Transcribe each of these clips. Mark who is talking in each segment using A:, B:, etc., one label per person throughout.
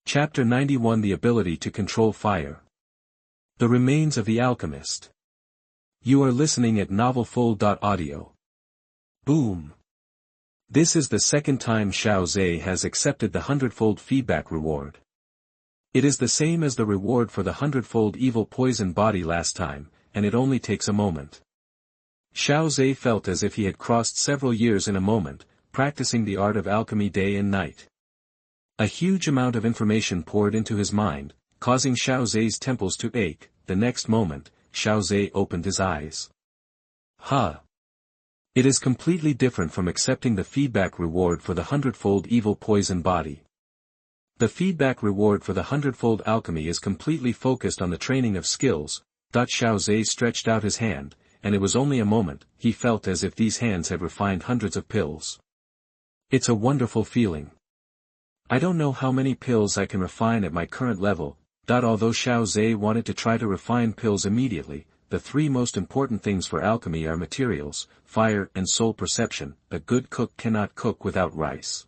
A: Chapter 91 The Ability to Control Fire. The Remains of the Alchemist. You are listening at novelfull.audio. Boom. This is the second time Xiao Ze has accepted the 100-fold feedback reward. It is the same as the reward for the 100-fold evil poison body last time, and it only takes a moment. Xiao Ze felt as if he had crossed several years in a moment, practicing the art of alchemy day and night. A huge amount of information poured into his mind, causing Xiao Ze's temples to ache. The next moment, Xiao Ze opened his eyes. It is completely different from accepting the feedback reward for the 100-fold evil poison body. The feedback reward for the 100-fold alchemy is completely focused on the training of skills. Xiao Ze stretched out his hand, and it was only a moment. He felt as if these hands had refined hundreds of pills. It's a wonderful feeling. I don't know how many pills I can refine at my current level. Although Xiao Ze wanted to try to refine pills immediately, the three most important things for alchemy are materials, fire and soul perception. A good cook cannot cook without rice.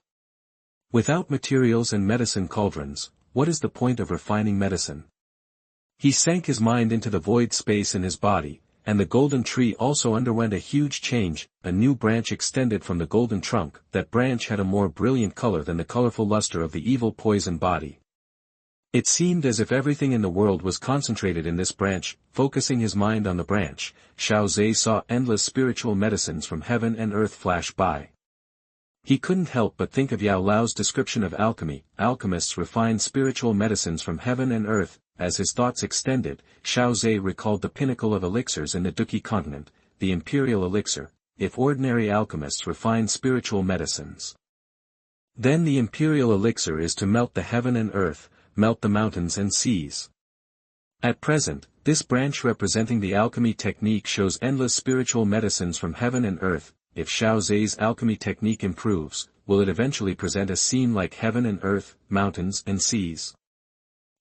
A: Without materials and medicine cauldrons, what is the point of refining medicine? He sank his mind into the void space in his body, and the golden tree also underwent a huge change. A new branch extended from the golden trunk. That branch had a more brilliant color than the colorful luster of the evil poison body. It seemed as if everything in the world was concentrated in this branch. Focusing his mind on the branch, Xiao Ze saw endless spiritual medicines from heaven and earth flash by. He couldn't help but think of Yao Lao's description of alchemy. Alchemists refine spiritual medicines from heaven and earth. As his thoughts extended, Xiao Ze recalled the pinnacle of elixirs in the Duki continent, the imperial elixir. If ordinary alchemists refine spiritual medicines, then the imperial elixir is to melt the heaven and earth, melt the mountains and seas. At present, this branch representing the alchemy technique shows endless spiritual medicines from heaven and earth. If Xiao Ze's alchemy technique improves, will it eventually present a scene like heaven and earth, mountains and seas?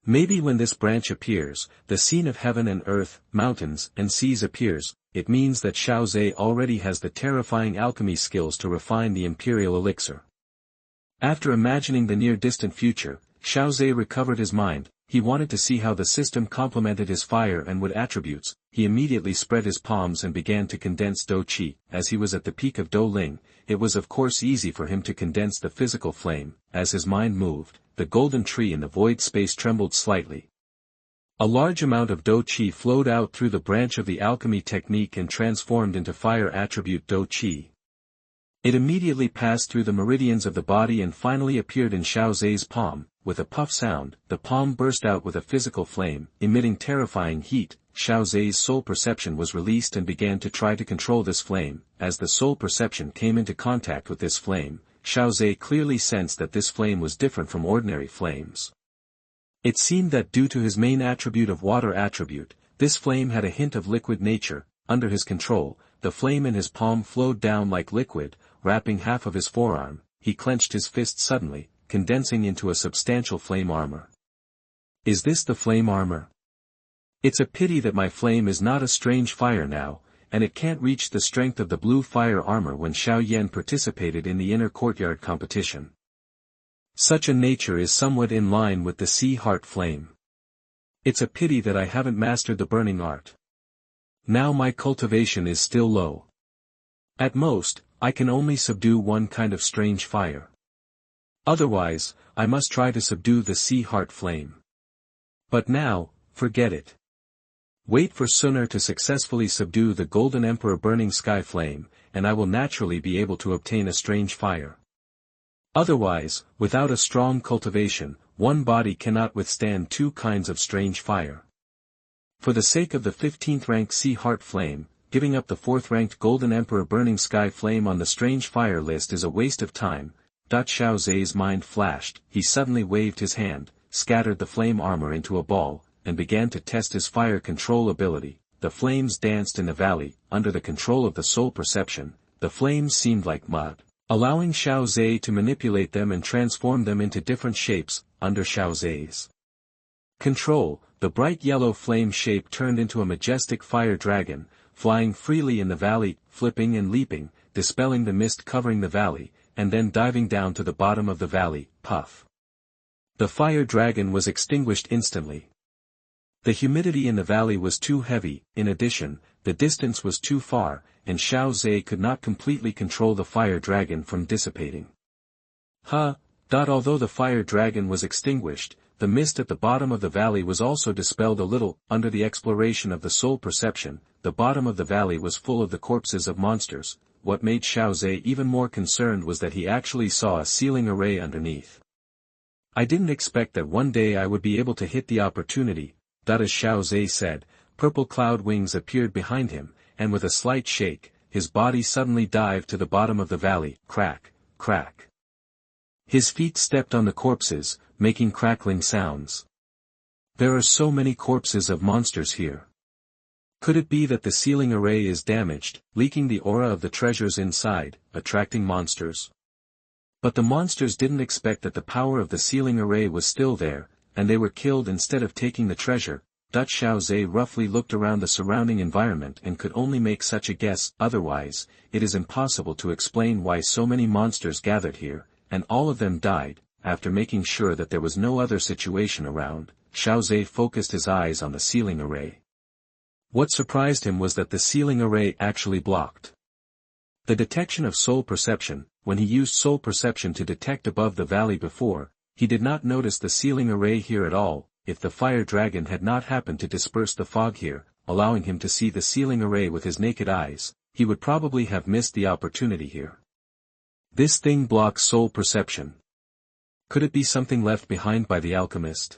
A: Maybe when this branch appears, the scene of heaven and earth, mountains and seas appears. It means that Xiao Ze already has the terrifying alchemy skills to refine the imperial elixir. After imagining the near-distant future, Xiao Ze recovered his mind. He wanted to see how the system complemented his fire and wood attributes. He immediately spread his palms and began to condense Dou Qi. As he was at the peak of Dou Ling, it was of course easy for him to condense the physical flame. As his mind moved, the golden tree in the void space trembled slightly. A large amount of Dou Qi flowed out through the branch of the alchemy technique and transformed into fire attribute Dou Qi. It immediately passed through the meridians of the body and finally appeared in Xiao Ze's palm. With a puff sound, the palm burst out with a physical flame, emitting terrifying heat. Xiao Ze's soul perception was released and began to try to control this flame. As the soul perception came into contact with this flame, Xiao Ze clearly sensed that this flame was different from ordinary flames. It seemed that due to his main attribute of water attribute, this flame had a hint of liquid nature. Under his control, the flame in his palm flowed down like liquid, wrapping half of his forearm. He clenched his fist suddenly, condensing into a substantial flame armor. Is this the flame armor? It's a pity that my flame is not a strange fire now, and it can't reach the strength of the blue fire armor when Xiao Yan participated in the inner courtyard competition. Such a nature is somewhat in line with the sea heart flame. It's a pity that I haven't mastered the burning art. Now my cultivation is still low. At most, I can only subdue one kind of strange fire. Otherwise, I must try to subdue the sea heart flame. But now, forget it. Wait for Xun'er to successfully subdue the Golden Emperor burning sky flame, and I will naturally be able to obtain a strange fire. Otherwise, without a strong cultivation, one body cannot withstand two kinds of strange fire. For the sake of the 15th-ranked sea heart flame, giving up the 4th-ranked Golden Emperor burning sky flame on the strange fire list is a waste of time. Xiao Ze's mind flashed. He suddenly waved his hand, scattered the flame armor into a ball, and began to test his fire control ability. The flames danced in the valley. Under the control of the soul perception, the flames seemed like mud, allowing Xiao Ze to manipulate them and transform them into different shapes. Under Xiao Ze's control, the bright yellow flame shape turned into a majestic fire dragon, flying freely in the valley, flipping and leaping, dispelling the mist covering the valley, and then diving down to the bottom of the valley. Puff. The fire dragon was extinguished instantly. The humidity in the valley was too heavy, in addition, the distance was too far, and Xiao Ze could not completely control the fire dragon from dissipating. Although the fire dragon was extinguished, the mist at the bottom of the valley was also dispelled a little. Under the exploration of the soul perception, the bottom of the valley was full of the corpses of monsters. What made Xiao Ze even more concerned was that he actually saw a sealing array underneath. I didn't expect that one day I would be able to hit the opportunity, as Xiao Ze said. Purple cloud wings appeared behind him, and with a slight shake, his body suddenly dived to the bottom of the valley. Crack, crack. His feet stepped on the corpses, making crackling sounds. There are so many corpses of monsters here. Could it be that the sealing array is damaged, leaking the aura of the treasures inside, attracting monsters? But the monsters didn't expect that the power of the sealing array was still there, and they were killed instead of taking the treasure. Xiao Ze roughly looked around the surrounding environment and could only make such a guess. Otherwise, it is impossible to explain why so many monsters gathered here, and all of them died. After making sure that there was no other situation around, Xiao Ze focused his eyes on the sealing array. What surprised him was that the sealing array actually blocked the detection of soul perception. When he used soul perception to detect above the valley before, he did not notice the sealing array here at all. If the fire dragon had not happened to disperse the fog here, allowing him to see the sealing array with his naked eyes, he would probably have missed the opportunity here. This thing blocks soul perception. Could it be something left behind by the alchemist?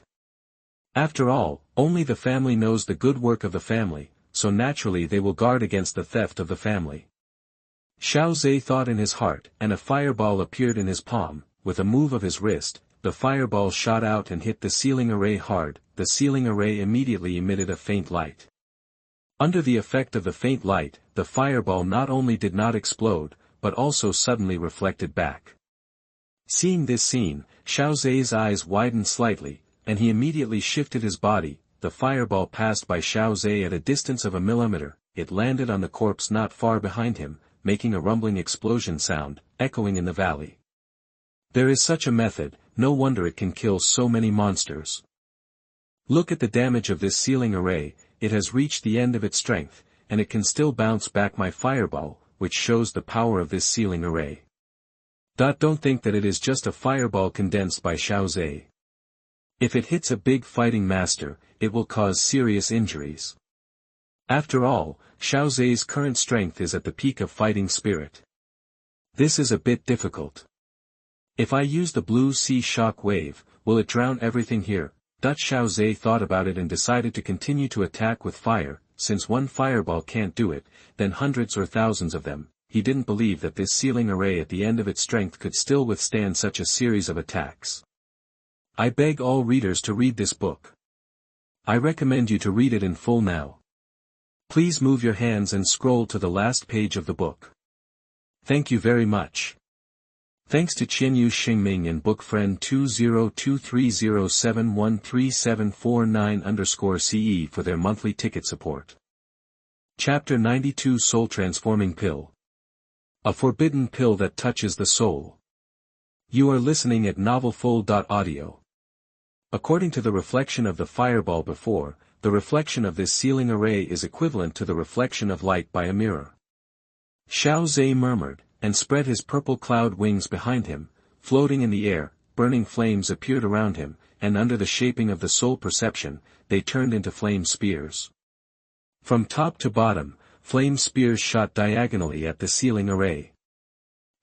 A: After all, only the family knows the good work of the family, so naturally they will guard against the theft of the family. Xiao Ze thought in his heart, and a fireball appeared in his palm. With a move of his wrist, the fireball shot out and hit the sealing array hard. The sealing array immediately emitted a faint light. Under the effect of the faint light, the fireball not only did not explode, but also suddenly reflected back. Seeing this scene, Xiao Ze's eyes widened slightly, and he immediately shifted his body. The fireball passed by Xiao Ze at a distance of a millimeter. It landed on the corpse not far behind him, making a rumbling explosion sound, echoing in the valley. There is such a method, no wonder it can kill so many monsters. Look at the damage of this sealing array. It has reached the end of its strength, and it can still bounce back my fireball, which shows the power of this sealing array. Don't think that it is just a fireball condensed by Xiao Ze. If it hits a big fighting master, it will cause serious injuries. After all, Xiao Ze's current strength is at the peak of fighting spirit. This is a bit difficult. If I use the blue sea shock wave, will it drown everything here? Xiao Ze thought about it and decided to continue to attack with fire. Since one fireball can't do it, then hundreds or thousands of them. He didn't believe that this sealing array at the end of its strength could still withstand such a series of attacks. I beg all readers to read this book. I recommend you to read it in full now. Please move your hands and scroll to the last page of the book. Thank you very much. Thanks to Qianyu Xingming and book friend 202307137449_CE for their monthly ticket support. Chapter 92 Soul Transforming Pill. A forbidden pill that touches the soul. You are listening at novelfull.audio. According to the reflection of the fireball before, the reflection of this sealing array is equivalent to the reflection of light by a mirror. Xiao Ze murmured, and spread his purple cloud wings behind him. Floating in the air, burning flames appeared around him, and under the shaping of the soul perception, they turned into flame spears. From top to bottom, flame spears shot diagonally at the sealing array.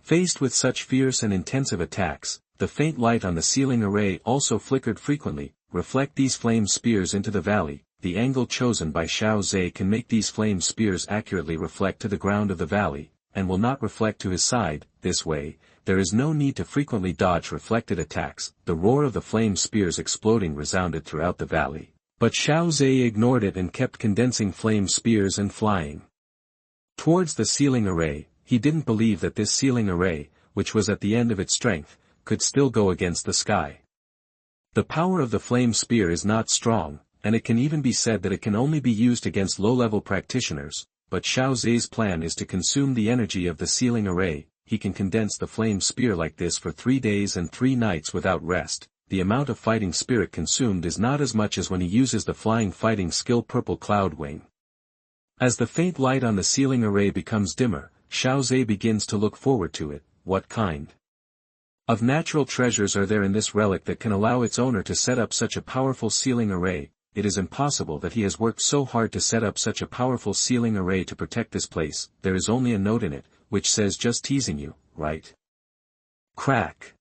A: Faced with such fierce and intensive attacks, the faint light on the sealing array also flickered frequently. Reflect these flame spears into the valley. The angle chosen by Xiao Ze can make these flame spears accurately reflect to the ground of the valley, and will not reflect to his side. This way, there is no need to frequently dodge reflected attacks. The roar of the flame spears exploding resounded throughout the valley, but Xiao Ze ignored it and kept condensing flame spears and flying towards the sealing array. He didn't believe that this sealing array, which was at the end of its strength, could still go against the sky. The power of the flame spear is not strong, and it can even be said that it can only be used against low-level practitioners, but Xiao Ze's plan is to consume the energy of the sealing array. He can condense the flame spear like this for 3 days and 3 nights without rest. the amount of fighting spirit consumed is not as much as when he uses the flying fighting skill Purple Cloud Wing. As the faint light on the ceiling array becomes dimmer, Xiao Ze begins to look forward to it. What kind of natural treasures are there in this relic that can allow its owner to set up such a powerful ceiling array? It is impossible that he has worked so hard to set up such a powerful ceiling array to protect this place. There is only a note in it, which says just teasing you, right? Crack.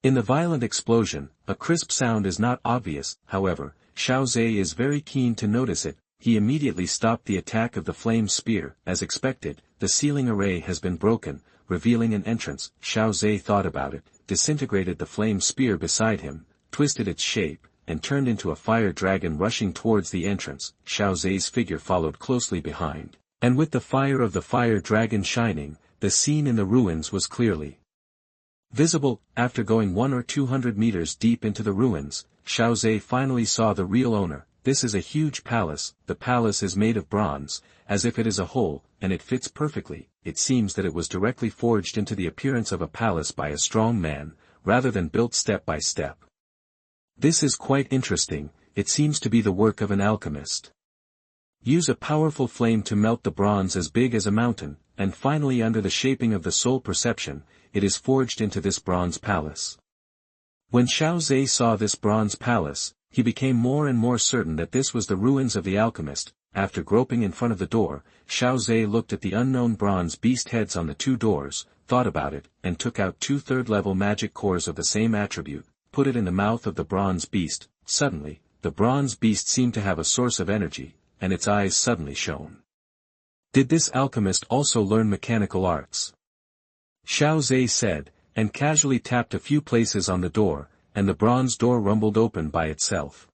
A: In the violent explosion, a crisp sound is not obvious. However, Xiao Ze is very keen to notice it. He immediately stopped the attack of the flame spear. As expected, the ceiling array has been broken, revealing an entrance. Xiao Ze thought about it, disintegrated the flame spear beside him, twisted its shape, and turned into a fire dragon rushing towards the entrance. Xiao Ze's figure followed closely behind, and with the fire of the fire dragon shining, the scene in the ruins was clearly visible. After going 100 or 200 meters deep into the ruins, Xiao Ze finally saw the real owner. This is a huge palace. The palace is made of bronze, as if it is a whole, and it fits perfectly. It seems that it was directly forged into the appearance of a palace by a strong man, rather than built step by step. This is quite interesting. It seems to be the work of an alchemist. Use a powerful flame to melt the bronze as big as a mountain, and finally under the shaping of the soul perception, it is forged into this bronze palace. When Xiao Ze saw this bronze palace, he became more and more certain that this was the ruins of the alchemist. After groping in front of the door, Xiao Ze looked at the unknown bronze beast heads on the two doors, thought about it, and took out 2 third-level magic cores of the same attribute, put it in the mouth of the bronze beast. Suddenly, the bronze beast seemed to have a source of energy, and its eyes suddenly shone. Did this alchemist also learn mechanical arts? Xiao Ze said, and casually tapped a few places on the door, and the bronze door rumbled open by itself.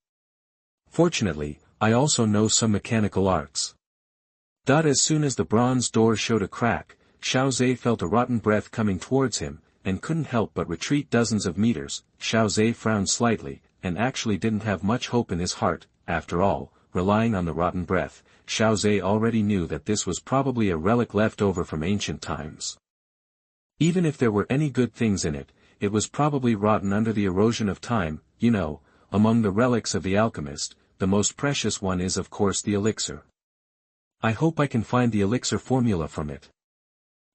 A: Fortunately, I also know some mechanical arts. As soon as the bronze door showed a crack, Xiao Ze felt a rotten breath coming towards him, and couldn't help but retreat dozens of meters. Xiao Ze frowned slightly, and actually didn't have much hope in his heart. After all, relying on the rotten breath, Xiao Ze already knew that this was probably a relic left over from ancient times. Even if there were any good things in it, it was probably rotten under the erosion of time. You know, among the relics of the alchemist, the most precious one is of course the elixir. I hope I can find the elixir formula from it.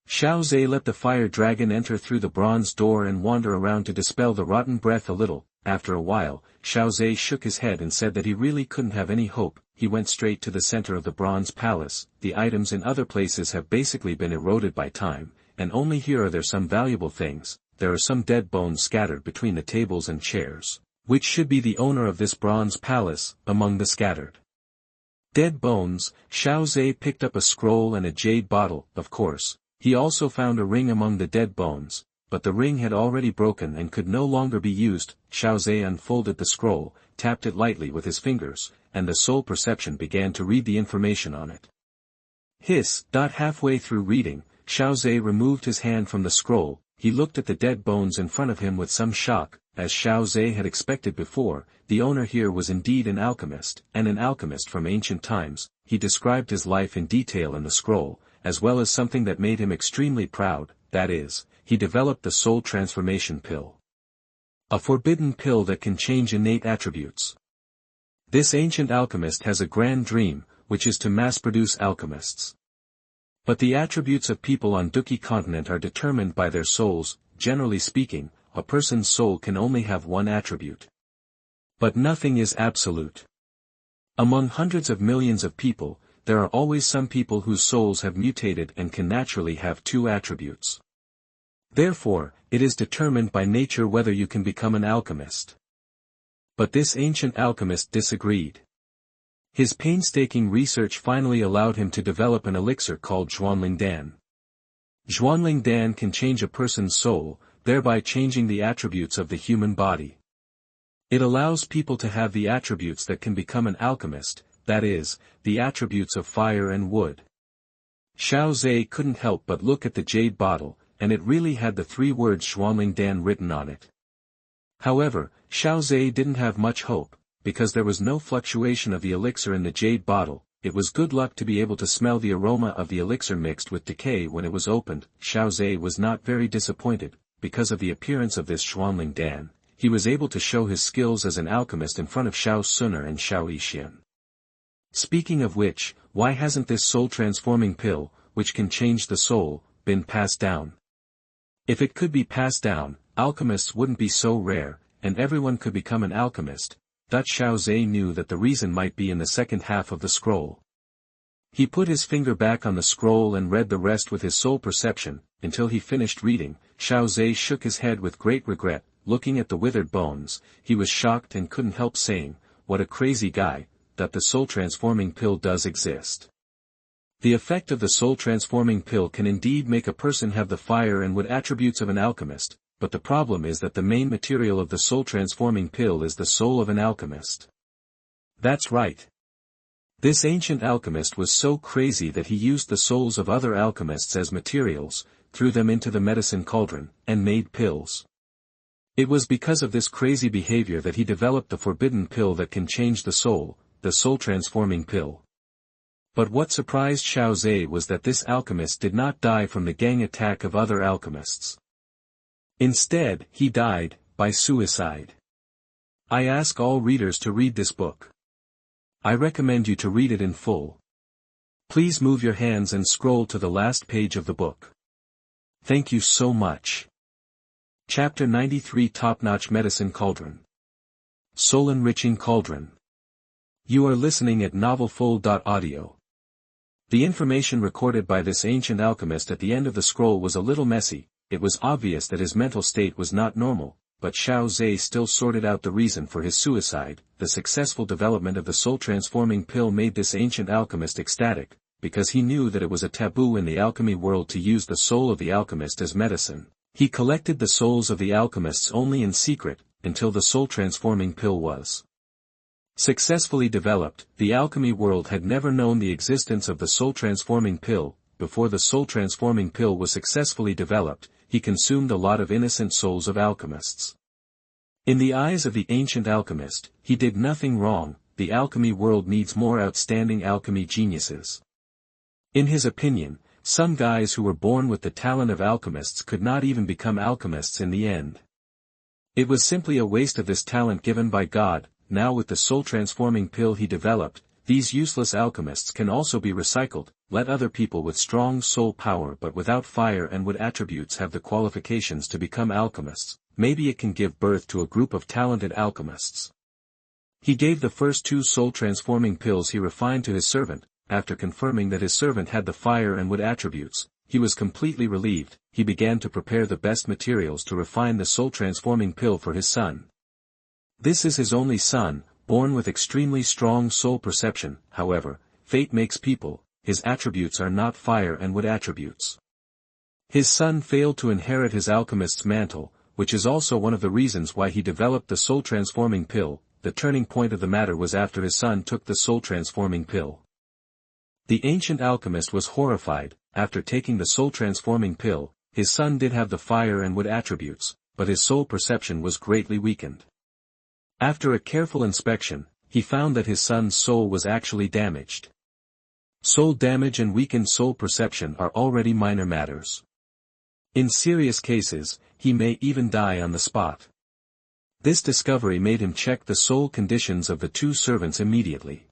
A: Xiao Ze let the fire dragon enter through the bronze door and wander around to dispel the rotten breath a little. After a while, Xiao Ze shook his head and said that he really couldn't have any hope. He went straight to the center of the bronze palace. The items in other places have basically been eroded by time, and only here are there some valuable things. There are some dead bones scattered between the tables and chairs, which should be the owner of this bronze palace. Among the scattered dead bones, Xiao Ze picked up a scroll and a jade bottle. Of course, he also found a ring among the dead bones, but the ring had already broken and could no longer be used. Xiao Ze unfolded the scroll, tapped it lightly with his fingers, and the soul perception began to read the information on it. Hiss. Halfway through reading, Xiao Ze removed his hand from the scroll. He looked at the dead bones in front of him with some shock. As Xiao Ze had expected before, the owner here was indeed an alchemist, and an alchemist from ancient times. He described his life in detail in the scroll, as well as something that made him extremely proud, that is, he developed the soul transformation pill. A forbidden pill that can change innate attributes. This ancient alchemist has a grand dream, which is to mass-produce alchemists. But the attributes of people on Duki continent are determined by their souls. Generally speaking, a person's soul can only have one attribute. But nothing is absolute. Among hundreds of millions of people, there are always some people whose souls have mutated and can naturally have 2 attributes. Therefore, it is determined by nature whether you can become an alchemist. But this ancient alchemist disagreed. His painstaking research finally allowed him to develop an elixir called Xuanlingdan. Xuanlingdan can change a person's soul, thereby changing the attributes of the human body. It allows people to have the attributes that can become an alchemist, that is, the attributes of fire and wood. Xiao Ze couldn't help but look at the jade bottle, and it really had the 3 words Xuanlingdan written on it. However, Xiao Ze didn't have much hope, because there was no fluctuation of the elixir in the jade bottle. It was good luck to be able to smell the aroma of the elixir mixed with decay when it was opened. Xiao Ze was not very disappointed, because of the appearance of this Xuanlingdan. he was able to show his skills as an alchemist in front of Xiao Xun'er and Xiao Ze. Speaking of which, why hasn't this soul-transforming pill, which can change the soul, been passed down? If it could be passed down, alchemists wouldn't be so rare, and everyone could become an alchemist. Xiao Ze knew that the reason might be in the second half of the scroll. He put his finger back on the scroll and read the rest with his soul perception. Until he finished reading, Xiao Ze shook his head with great regret, looking at the withered bones. He was shocked and couldn't help saying, "What a crazy guy, that the soul-transforming pill does exist." The effect of the soul-transforming pill can indeed make a person have the fire and wood attributes of an alchemist, but the problem is that the main material of the soul-transforming pill is the soul of an alchemist. That's right. This ancient alchemist was so crazy that he used the souls of other alchemists as materials, threw them into the medicine cauldron, and made pills. It was because of this crazy behavior that he developed the forbidden pill that can change the soul-transforming pill. But what surprised Xiao Ze was that this alchemist did not die from the gang attack of other alchemists. Instead, he died, by suicide. I ask all readers to read this book. I recommend you to read it in full. Please move your hands and scroll to the last page of the book. Thank you so much. Chapter 93 Top-Notch Medicine Cauldron. Soul-enriching Cauldron. You are listening at novelfull.audio. The information recorded by this ancient alchemist at the end of the scroll was a little messy. It was obvious that his mental state was not normal, but Xiao Ze still sorted out the reason for his suicide. The successful development of the soul-transforming pill made this ancient alchemist ecstatic, because he knew that it was a taboo in the alchemy world to use the soul of the alchemist as medicine. He collected the souls of the alchemists only in secret, until the soul-transforming pill was successfully developed. The alchemy world had never known the existence of the soul-transforming pill. Before the soul-transforming pill was successfully developed, he consumed a lot of innocent souls of alchemists. In the eyes of the ancient alchemist, he did nothing wrong. The alchemy world needs more outstanding alchemy geniuses. In his opinion, some guys who were born with the talent of alchemists could not even become alchemists in the end. It was simply a waste of this talent given by God. Now with the soul-transforming pill he developed, these useless alchemists can also be recycled. Let other people with strong soul power but without fire and wood attributes have the qualifications to become alchemists. Maybe it can give birth to a group of talented alchemists. He gave the first 2 soul-transforming pills he refined to his servant. After confirming that his servant had the fire and wood attributes, he was completely relieved. He began to prepare the best materials to refine the soul-transforming pill for his son. This is his only son, born with extremely strong soul perception. However, fate makes people. His attributes are not fire and wood attributes. His son failed to inherit his alchemist's mantle, which is also one of the reasons why he developed the soul-transforming pill. The turning point of the matter was after his son took the soul-transforming pill. The ancient alchemist was horrified. After taking the soul-transforming pill, his son did have the fire and wood attributes, but his soul perception was greatly weakened. After a careful inspection, he found that his son's soul was actually damaged. Soul damage and weakened soul perception are already minor matters. In serious cases, he may even die on the spot. This discovery made him check the soul conditions of the 2 servants immediately.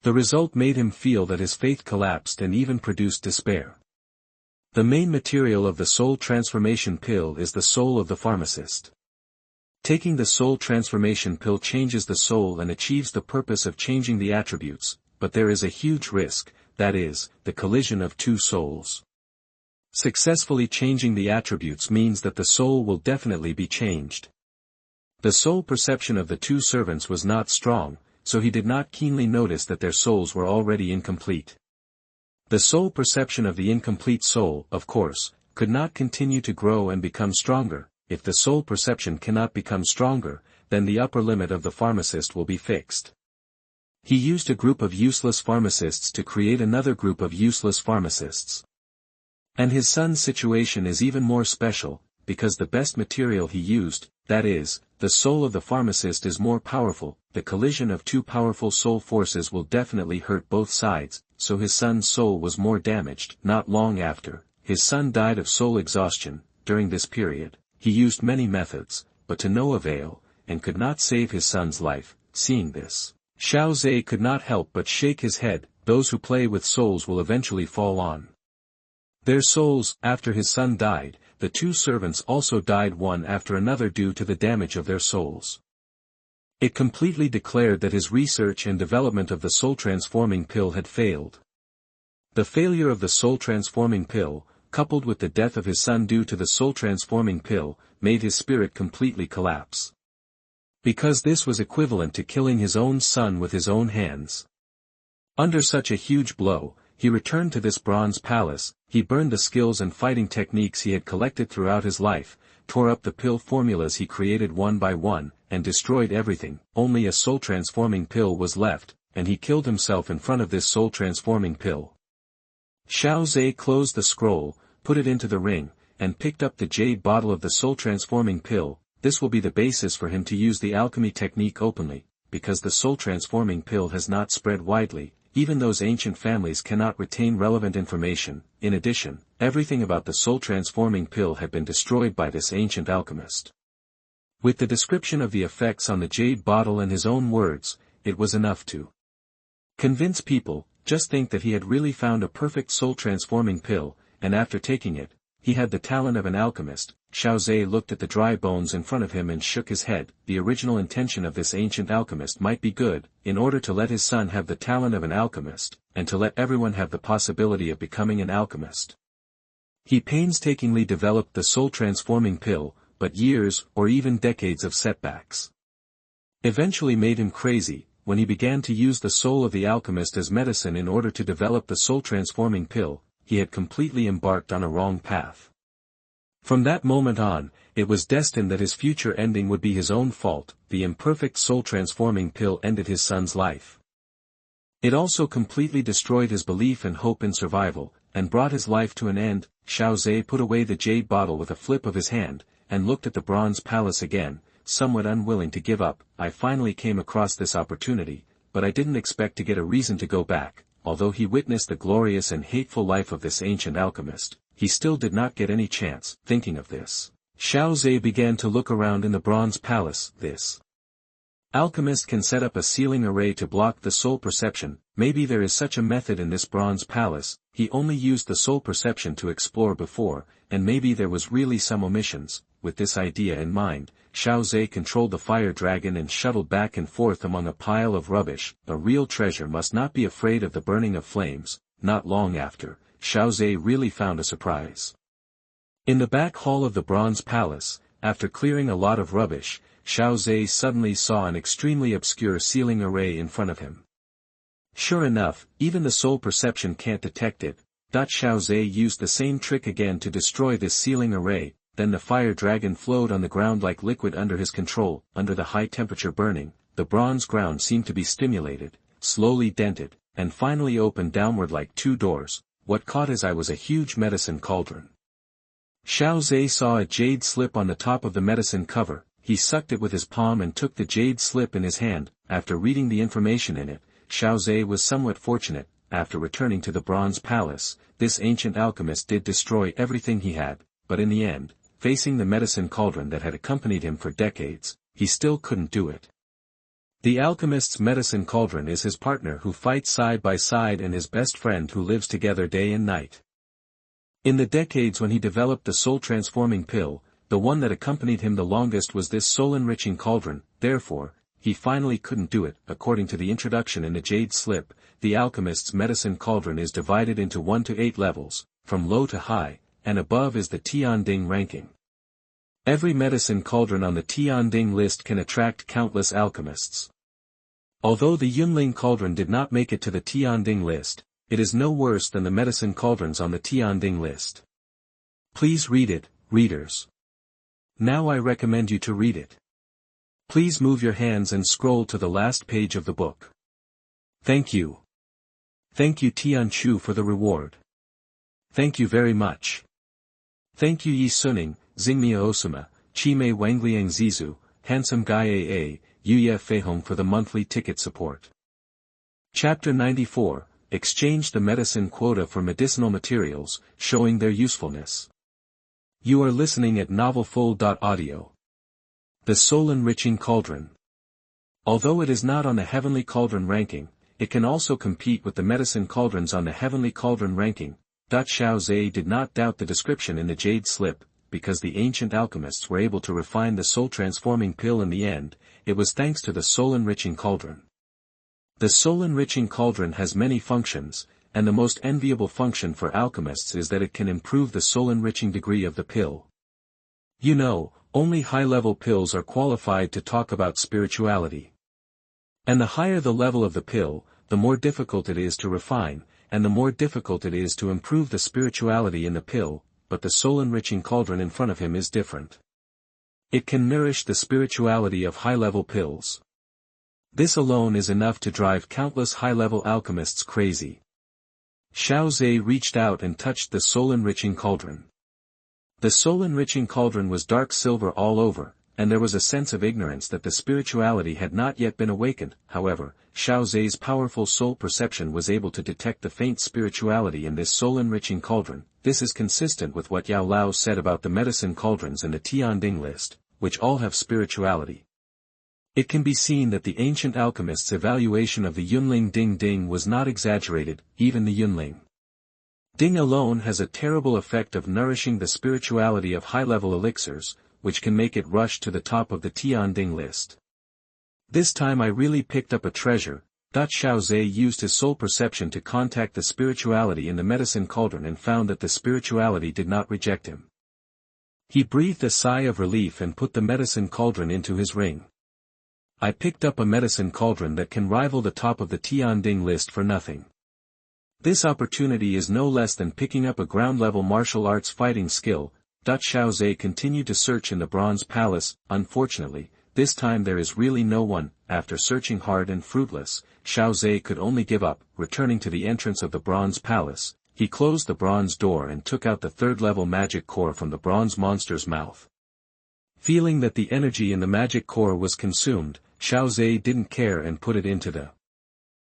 A: The result made him feel that his faith collapsed and even produced despair. The main material of the soul transformation pill is the soul of the pharmacist. Taking the soul transformation pill changes the soul and achieves the purpose of changing the attributes, but there is a huge risk, that is, the collision of 2 souls. Successfully changing the attributes means that the soul will definitely be changed. The soul perception of the 2 servants was not strong, so he did not keenly notice that their souls were already incomplete. The soul perception of the incomplete soul, of course, could not continue to grow and become stronger. If the soul perception cannot become stronger, then the upper limit of the pharmacist will be fixed. He used a group of useless pharmacists to create another group of useless pharmacists. And his son's situation is even more special, because the best material he used, that is, the soul of the pharmacist is more powerful. The collision of 2 powerful soul forces will definitely hurt both sides, so his son's soul was more damaged. Not long after, his son died of soul exhaustion. During this period, he used many methods, but to no avail, and could not save his son's life. Seeing this, Xiao Ze could not help but shake his head. Those who play with souls will eventually fall on their souls. After his son died, the two servants also died one after another due to the damage of their souls. It completely declared that his research and development of the soul-transforming pill had failed. The failure of the soul-transforming pill, coupled with the death of his son due to the soul-transforming pill, made his spirit completely collapse. Because this was equivalent to killing his own son with his own hands. Under such a huge blow, he returned to this bronze palace. He burned the skills and fighting techniques he had collected throughout his life, tore up the pill formulas he created one by one, and destroyed everything. Only a soul-transforming pill was left, and he killed himself in front of this soul-transforming pill. Xiao Ze closed the scroll, put it into the ring, and picked up the jade bottle of the soul-transforming pill. This will be the basis for him to use the alchemy technique openly, because the soul-transforming pill has not spread widely. Even those ancient families cannot retain relevant information. In addition, everything about the soul-transforming pill had been destroyed by this ancient alchemist. With the description of the effects on the jade bottle and his own words, it was enough to convince people. Just think that he had really found a perfect soul-transforming pill, and after taking it, he had the talent of an alchemist. Xiao Ze looked at the dry bones in front of him and shook his head. The original intention of this ancient alchemist might be good, in order to let his son have the talent of an alchemist, and to let everyone have the possibility of becoming an alchemist. He painstakingly developed the soul-transforming pill, but years, or even decades of setbacks, eventually made him crazy. When he began to use the soul of the alchemist as medicine in order to develop the soul-transforming pill, he had completely embarked on a wrong path. From that moment on, it was destined that his future ending would be his own fault. The imperfect soul-transforming pill ended his son's life. It also completely destroyed his belief and hope in survival, and brought his life to an end. Xiao Ze put away the jade bottle with a flip of his hand, and looked at the bronze palace again, somewhat unwilling to give up. I finally came across this opportunity, but I didn't expect to get a reason to go back. Although he witnessed the glorious and hateful life of this ancient alchemist, he still did not get any chance. Thinking of this, Xiao Ze began to look around in the bronze palace. This alchemist can set up a sealing array to block the soul perception. Maybe there is such a method in this bronze palace. He only used the soul perception to explore before, and maybe there was really some omissions. With this idea in mind, Xiao Ze controlled the fire dragon and shuttled back and forth among a pile of rubbish. A real treasure must not be afraid of the burning of flames. Not long after, Xiao Ze really found a surprise. In the back hall of the bronze palace, after clearing a lot of rubbish, Xiao Ze suddenly saw an extremely obscure sealing array in front of him. Sure enough, even the soul perception can't detect it. Xiao Ze used the same trick again to destroy this sealing array. Then the fire dragon flowed on the ground like liquid under his control. Under the high temperature burning, the bronze ground seemed to be stimulated, slowly dented, and finally opened downward like two doors. What caught his eye was a huge medicine cauldron. Xiao Ze saw a jade slip on the top of the medicine cover. He sucked it with his palm and took the jade slip in his hand. After reading the information in it, Xiao Ze was somewhat fortunate. After returning to the bronze palace, this ancient alchemist did destroy everything he had, but in the end, facing the medicine cauldron that had accompanied him for decades, he still couldn't do it. The alchemist's medicine cauldron is his partner who fights side by side and his best friend who lives together day and night. In the decades when he developed the soul-transforming pill, the one that accompanied him the longest was this soul-enriching cauldron. Therefore, he finally couldn't do it. According to the introduction in the jade slip, the alchemist's medicine cauldron is divided into 1 to 8 levels, from low to high, and above is the Xiao ranking. Every medicine cauldron on the Xiao list can attract countless alchemists. Although the Yunling cauldron did not make it to the Xiao list, it is no worse than the medicine cauldrons on the Xiao list. Please read it, readers. Now I recommend you to read it. Please move your hands and scroll to the last page of the book. Thank you. Thank you Tianchu for the reward. Thank you very much. Thank you Yi Suning, Xingmia Osama, Chimei Wangliang Zizu, Handsome Guy AA, Yuye Feihong for the monthly ticket support. Chapter 94, Exchange the medicine quota for medicinal materials, showing their usefulness. You are listening at novelfull.audio. The Soul-enriching Cauldron. Although it is not on the Heavenly Cauldron ranking, it can also compete with the medicine cauldrons on the Heavenly Cauldron ranking. Xiao Ze did not doubt the description in the Jade Slip, because the ancient alchemists were able to refine the soul-transforming pill in the end. It was thanks to the Soul-enriching Cauldron. The Soul-enriching Cauldron has many functions, and the most enviable function for alchemists is that it can improve the soul-enriching degree of the pill. You know, only high-level pills are qualified to talk about spirituality. And the higher the level of the pill, the more difficult it is to refine, and the more difficult it is to improve the spirituality in the pill, but the soul-enriching cauldron in front of him is different. It can nourish the spirituality of high-level pills. This alone is enough to drive countless high-level alchemists crazy. Xiao Ze reached out and touched the soul-enriching cauldron. The soul-enriching cauldron was dark silver all over, and there was a sense of ignorance that the spirituality had not yet been awakened. However, Xiao Ze's powerful soul perception was able to detect the faint spirituality in this soul-enriching cauldron. This is consistent with what Yao Lao said about the medicine cauldrons in the Tianding list, which all have spirituality. It can be seen that the ancient alchemists' evaluation of the Yunling Ding Ding was not exaggerated, even the Yunling Ding alone has a terrible effect of nourishing the spirituality of high-level elixirs, which can make it rush to the top of the Tianding list. This time I really picked up a treasure. Xiao Ze used his soul perception to contact the spirituality in the medicine cauldron and found that the spirituality did not reject him. He breathed a sigh of relief and put the medicine cauldron into his ring. I picked up a medicine cauldron that can rival the top of the Tianding list for nothing. This opportunity is no less than picking up a ground-level martial arts fighting skill. Xiao Ze continued to search in the Bronze Palace. Unfortunately, this time there is really no one. After searching hard and fruitless, Xiao Ze could only give up. Returning to the entrance of the Bronze Palace, he closed the bronze door and took out the third-level magic core from the bronze monster's mouth. Feeling that the energy in the magic core was consumed, Xiao Ze didn't care and put it into the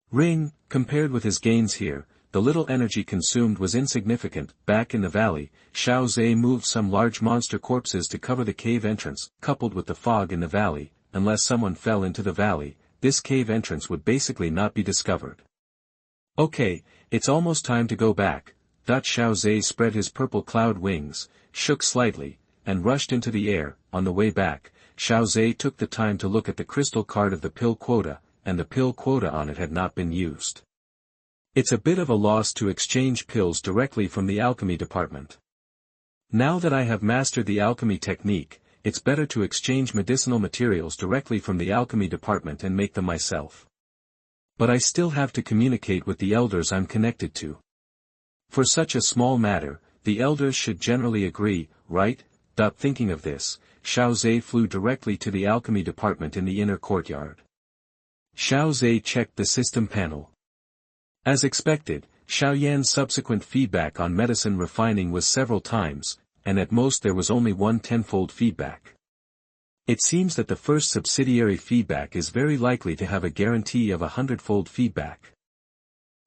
A: ring. Compared with his gains here, the little energy consumed was insignificant. Back in the valley, Xiao Ze moved some large monster corpses to cover the cave entrance. Coupled with the fog in the valley, unless someone fell into the valley, this cave entrance would basically not be discovered. Okay, it's almost time to go back. Xiao Ze spread his purple cloud wings, shook slightly, and rushed into the air. On the way back, Xiao Ze took the time to look at the crystal card of the pill quota, and the pill quota on it had not been used. It's a bit of a loss to exchange pills directly from the alchemy department. Now that I have mastered the alchemy technique, it's better to exchange medicinal materials directly from the alchemy department and make them myself. But I still have to communicate with the elders I'm connected to. For such a small matter, the elders should generally agree, right? Thinking of this, Xiao Ze flew directly to the alchemy department in the inner courtyard. Xiao Ze checked the system panel. As expected, Xiao Yan's subsequent feedback on medicine refining was several times, and at most there was only one tenfold feedback. It seems that the first subsidiary feedback is very likely to have a guarantee of 100-fold feedback.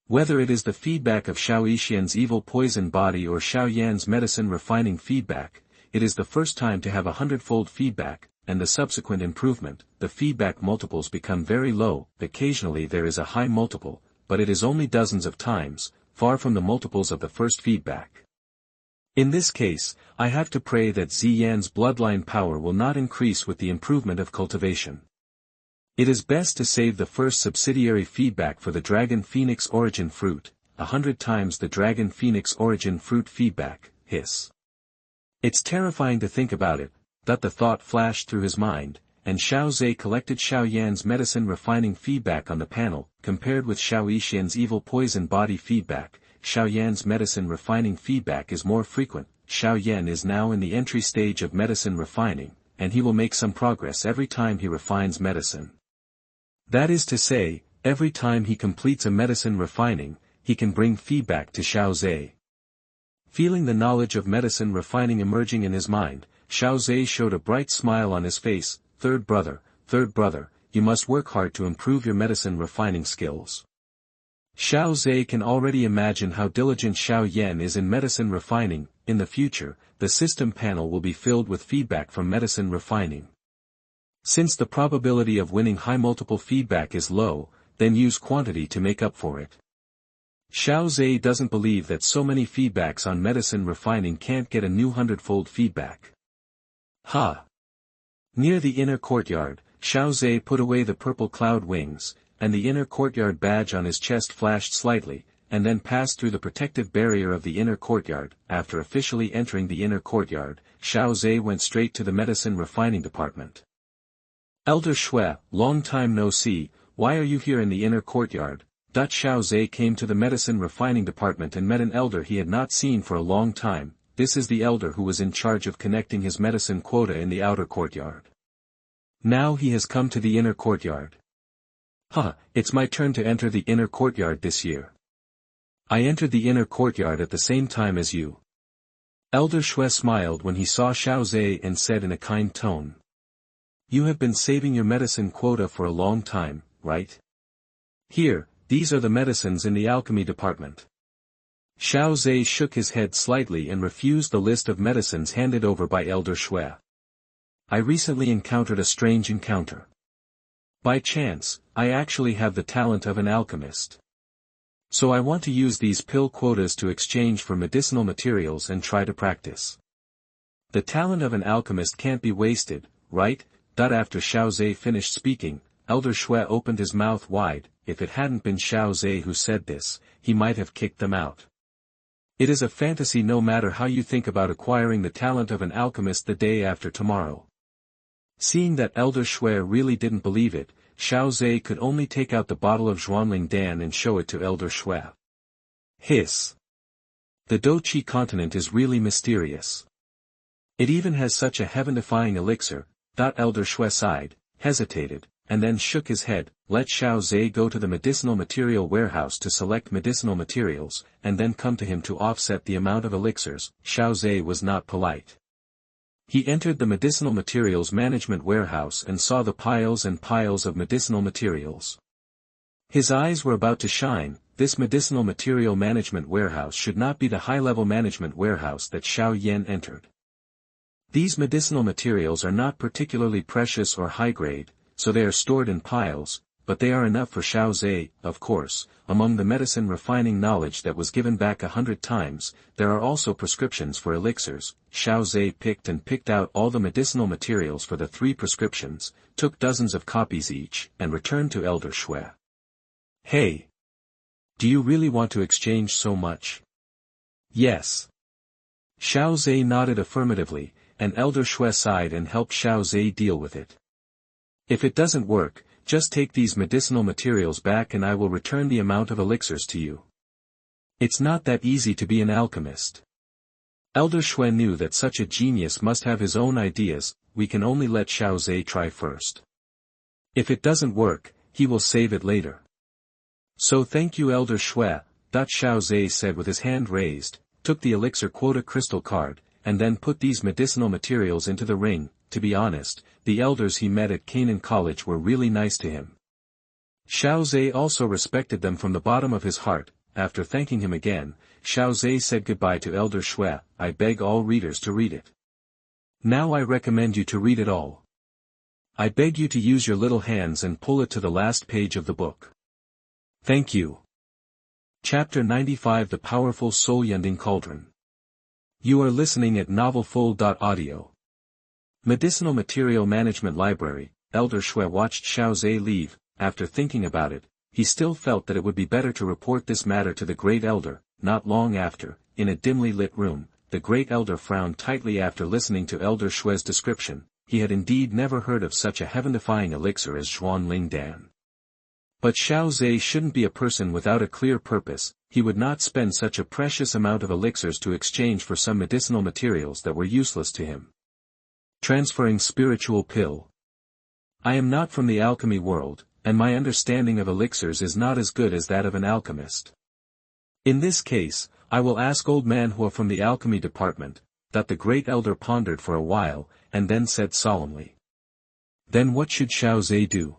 A: Whether it is the feedback of Xiao Yixian's evil poison body or Xiao Yan's medicine refining feedback, it is the first time to have 100-fold feedback, and the subsequent improvement, the feedback multiples become very low. Occasionally there is a high multiple, but it is only dozens of times, far from the multiples of the first feedback. In this case, I have to pray that Ziyan's bloodline power will not increase with the improvement of cultivation. It is best to save the first subsidiary feedback for the Dragon Phoenix Origin Fruit, 100 times the Dragon Phoenix Origin Fruit feedback. Hiss. It's terrifying to think about it. The thought flashed through his mind, and Xiao Ze collected Xiao Yan's medicine refining feedback on the panel. Compared with Xiao Yixian's evil poison body feedback, Xiao Yan's medicine refining feedback is more frequent. Xiao Yan is now in the entry stage of medicine refining, and he will make some progress every time he refines medicine. That is to say, every time he completes a medicine refining, he can bring feedback to Xiao Ze. Feeling the knowledge of medicine refining emerging in his mind, Xiao Ze showed a bright smile on his face. Third brother, you must work hard to improve your medicine refining skills. Xiao Ze can already imagine how diligent Xiao Yan is in medicine refining. In the future, the system panel will be filled with feedback from medicine refining. Since the probability of winning high multiple feedback is low, then use quantity to make up for it. Xiao Ze doesn't believe that so many feedbacks on medicine refining can't get a new 100-fold feedback. Ha! Near the inner courtyard, Xiao Ze put away the purple cloud wings, and the inner courtyard badge on his chest flashed slightly, and then passed through the protective barrier of the inner courtyard. After officially entering the inner courtyard, Xiao Ze went straight to the medicine refining department. Elder Xue, long time no see, why are you here in the inner courtyard? Xiao Ze came to the medicine refining department and met an elder he had not seen for a long time. This is the elder who was in charge of connecting his medicine quota in the outer courtyard. Now he has come to the inner courtyard. It's my turn to enter the inner courtyard this year. I entered the inner courtyard at the same time as you. Elder Xue smiled when he saw Xiao Ze and said in a kind tone. You have been saving your medicine quota for a long time, right? Here, these are the medicines in the alchemy department. Xiao Ze shook his head slightly and refused the list of medicines handed over by Elder Xue. I recently encountered a strange encounter. By chance, I actually have the talent of an alchemist. So I want to use these pill quotas to exchange for medicinal materials and try to practice. The talent of an alchemist can't be wasted, right? After Xiao Ze finished speaking, Elder Xue opened his mouth wide. If it hadn't been Xiao Ze who said this, he might have kicked them out. It is a fantasy no matter how you think about acquiring the talent of an alchemist the day after tomorrow. Seeing that Elder Xue really didn't believe it, Xiao Ze could only take out the bottle of Xuanling Dan and show it to Elder Xue. Hiss! The Douchi continent is really mysterious. It even has such a heaven-defying elixir. Elder Xue sighed, hesitated, and then shook his head. Let Xiao Ze go to the medicinal material warehouse to select medicinal materials, and then come to him to offset the amount of elixirs. Xiao Ze was not polite. He entered the medicinal materials management warehouse and saw the piles and piles of medicinal materials. His eyes were about to shine. This medicinal material management warehouse should not be the high-level management warehouse that Xiao Yan entered. These medicinal materials are not particularly precious or high-grade, so they are stored in piles, but they are enough for Xiao Ze. Of course, among the medicine refining knowledge that was given back 100 times, there are also prescriptions for elixirs. Xiao Ze picked out all the medicinal materials for the 3 prescriptions, took dozens of copies each, and returned to Elder Xue. Hey! Do you really want to exchange so much? Yes. Xiao Ze nodded affirmatively, and Elder Xue sighed and helped Xiao Ze deal with it. If it doesn't work, just take these medicinal materials back and I will return the amount of elixirs to you. It's not that easy to be an alchemist. Elder Xue knew that such a genius must have his own ideas. We can only let Xiao Ze try first. If it doesn't work, he will save it later. So thank you Elder Xue, Xiao Ze said with his hand raised, took the elixir quota crystal card, and then put these medicinal materials into the ring. To be honest, the elders he met at Canaan College were really nice to him. Xiao Ze also respected them from the bottom of his heart. After thanking him again, Xiao Ze said goodbye to Elder Xue. I beg all readers to read it. Now I recommend you to read it all. I beg you to use your little hands and pull it to the last page of the book. Thank you. Chapter 95 The Powerful Soul-Yunding Cauldron. You are listening at novelfull.audio. Medicinal Material Management Library. Elder Xue watched Xiao Ze leave. After thinking about it, he still felt that it would be better to report this matter to the Great Elder. Not long after, in a dimly lit room, the Great Elder frowned tightly after listening to Elder Xue's description. He had indeed never heard of such a heaven-defying elixir as Xuanling Dan. But Xiao Ze shouldn't be a person without a clear purpose. He would not spend such a precious amount of elixirs to exchange for some medicinal materials that were useless to him. Transferring spiritual pill. I am not from the alchemy world, and my understanding of elixirs is not as good as that of an alchemist. In this case, I will ask old man Hua from the alchemy department. That the Great Elder pondered for a while, and then said solemnly. Then what should Xiao Ze do?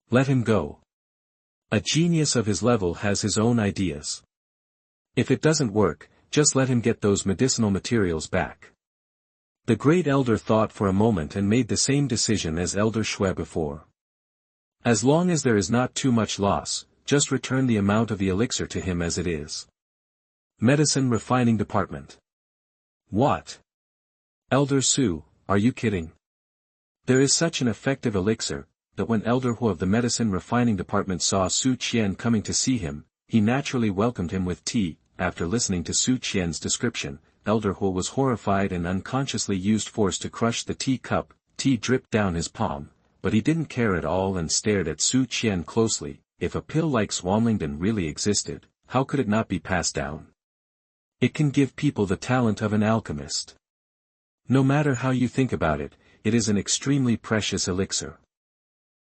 A: Let him go. A genius of his level has his own ideas. If it doesn't work, just let him get those medicinal materials back. The great elder thought for a moment and made the same decision as Elder Shui before. As long as there is not too much loss, just return the amount of the elixir to him as it is. Medicine Refining Department. What? Elder Su, are you kidding? There is such an effective elixir, that when Elder Hu of the Medicine Refining Department saw Su Qian coming to see him, he naturally welcomed him with tea. After listening to Su Qian's description, Elder Hu was horrified and unconsciously used force to crush the tea cup. Tea dripped down his palm, but he didn't care at all and stared at Su Qian closely. If a pill like Soul-Yunding really existed, how could it not be passed down? It can give people the talent of an alchemist. No matter how you think about it, it is an extremely precious elixir.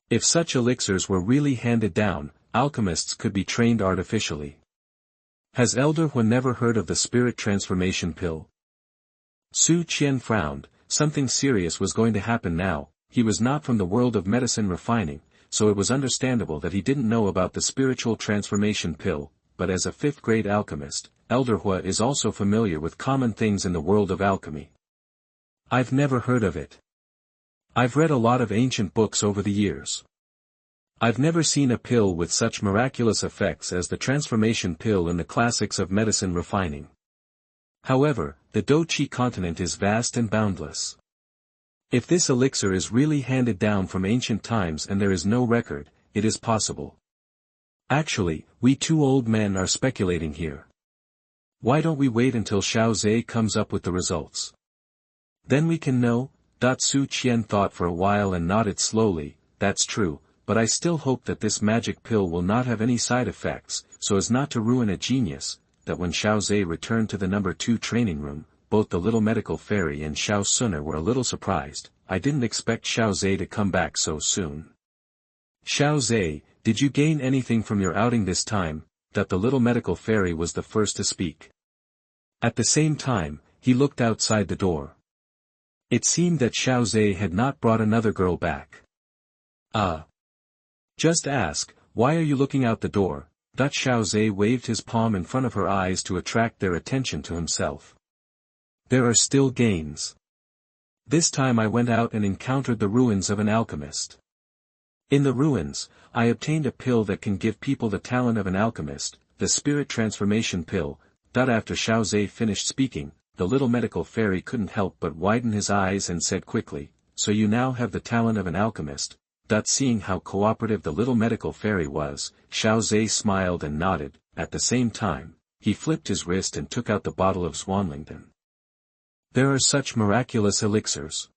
A: If such elixirs were really handed down, alchemists could be trained artificially. Has Elder Hu never heard of the spirit transformation pill? Su Qian frowned. Something serious was going to happen now. He was not from the world of medicine refining, so it was understandable that he didn't know about the spiritual transformation pill, but as a fifth-grade alchemist, Elder Hu is also familiar with common things in the world of alchemy. I've never heard of it. I've read a lot of ancient books over the years. I've never seen a pill with such miraculous effects as the transformation pill in the classics of medicine refining. However, the Dou Qi continent is vast and boundless. If this elixir is really handed down from ancient times and there is no record, it is possible. Actually, we two old men are speculating here. Why don't we wait until Xiao Ze comes up with the results? Then we can know. Su Qian thought for a while and nodded slowly. That's true. But I still hope that this magic pill will not have any side effects, so as not to ruin a genius. That when Xiao Ze returned to the number 2 training room, both the little medical fairy and Xiao Xun'er were a little surprised. I didn't expect Xiao Ze to come back so soon. Xiao Ze, did you gain anything from your outing this time? That the little medical fairy was the first to speak. At the same time, he looked outside the door. It seemed that Xiao Ze had not brought another girl back. Just ask, why are you looking out the door? Xiao Ze waved his palm in front of her eyes to attract their attention to himself. There are still gains. This time I went out and encountered the ruins of an alchemist. In the ruins, I obtained a pill that can give people the talent of an alchemist, the spirit transformation pill. After Xiao Ze finished speaking, the little medical fairy couldn't help but widen his eyes and said quickly, so you now have the talent of an alchemist. Seeing how cooperative the little medical fairy was, Xiao Ze smiled and nodded. At the same time, he flipped his wrist and took out the bottle of Soul-Yunding. There are such miraculous elixirs.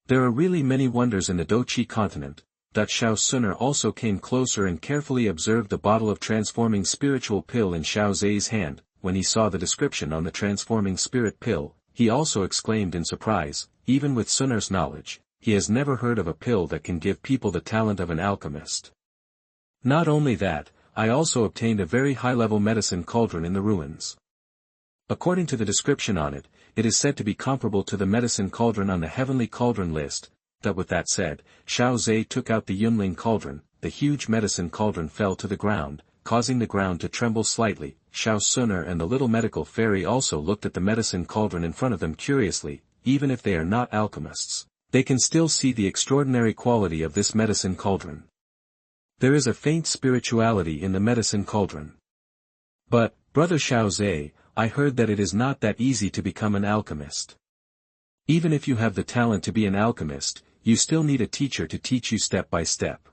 A: There are really many wonders in the Dou Qi continent. Xiao Xun'er also came closer and carefully observed the bottle of transforming spiritual pill in Xiao Ze's hand. When he saw the description on the transforming spirit pill, he also exclaimed in surprise. Even with Xun'er's knowledge, he has never heard of a pill that can give people the talent of an alchemist. Not only that, I also obtained a very high-level medicine cauldron in the ruins. According to the description on it, it is said to be comparable to the medicine cauldron on the heavenly cauldron list. With that said, Xiao Ze took out the Yunling cauldron. The huge medicine cauldron fell to the ground, causing the ground to tremble slightly. Xiao Xun'er and the little medical fairy also looked at the medicine cauldron in front of them curiously. Even if they are not alchemists, they can still see the extraordinary quality of this medicine cauldron. There is a faint spirituality in the medicine cauldron. But, Brother Xiao Ze, I heard that it is not that easy to become an alchemist. Even if you have the talent to be an alchemist, you still need a teacher to teach you step by step.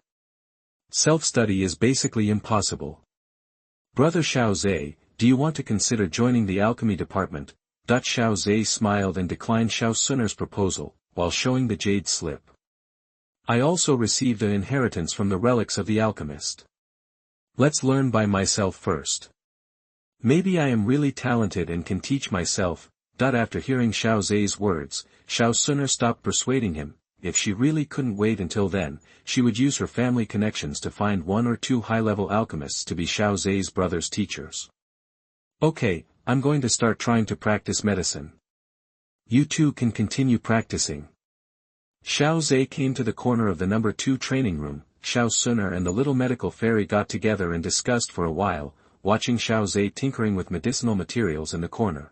A: Self-study is basically impossible. Brother Xiao Ze, do you want to consider joining the alchemy department? Xiao Ze smiled and declined Xiao Xun'er's proposal, while showing the jade slip. I also received an inheritance from the relics of the alchemist. Let's learn by myself first. Maybe I am really talented and can teach myself. After hearing Xiao Ze's words, Xiao Xun'er stopped persuading him. If she really couldn't wait until then, she would use her family connections to find 1 or 2 high-level alchemists to be Xiao Ze's brother's teachers. Okay, I'm going to start trying to practice medicine. You two can continue practicing. Xiao Ze came to the corner of the number 2 training room. Xiao Xun'er and the little medical fairy got together and discussed for a while, watching Xiao Ze tinkering with medicinal materials in the corner.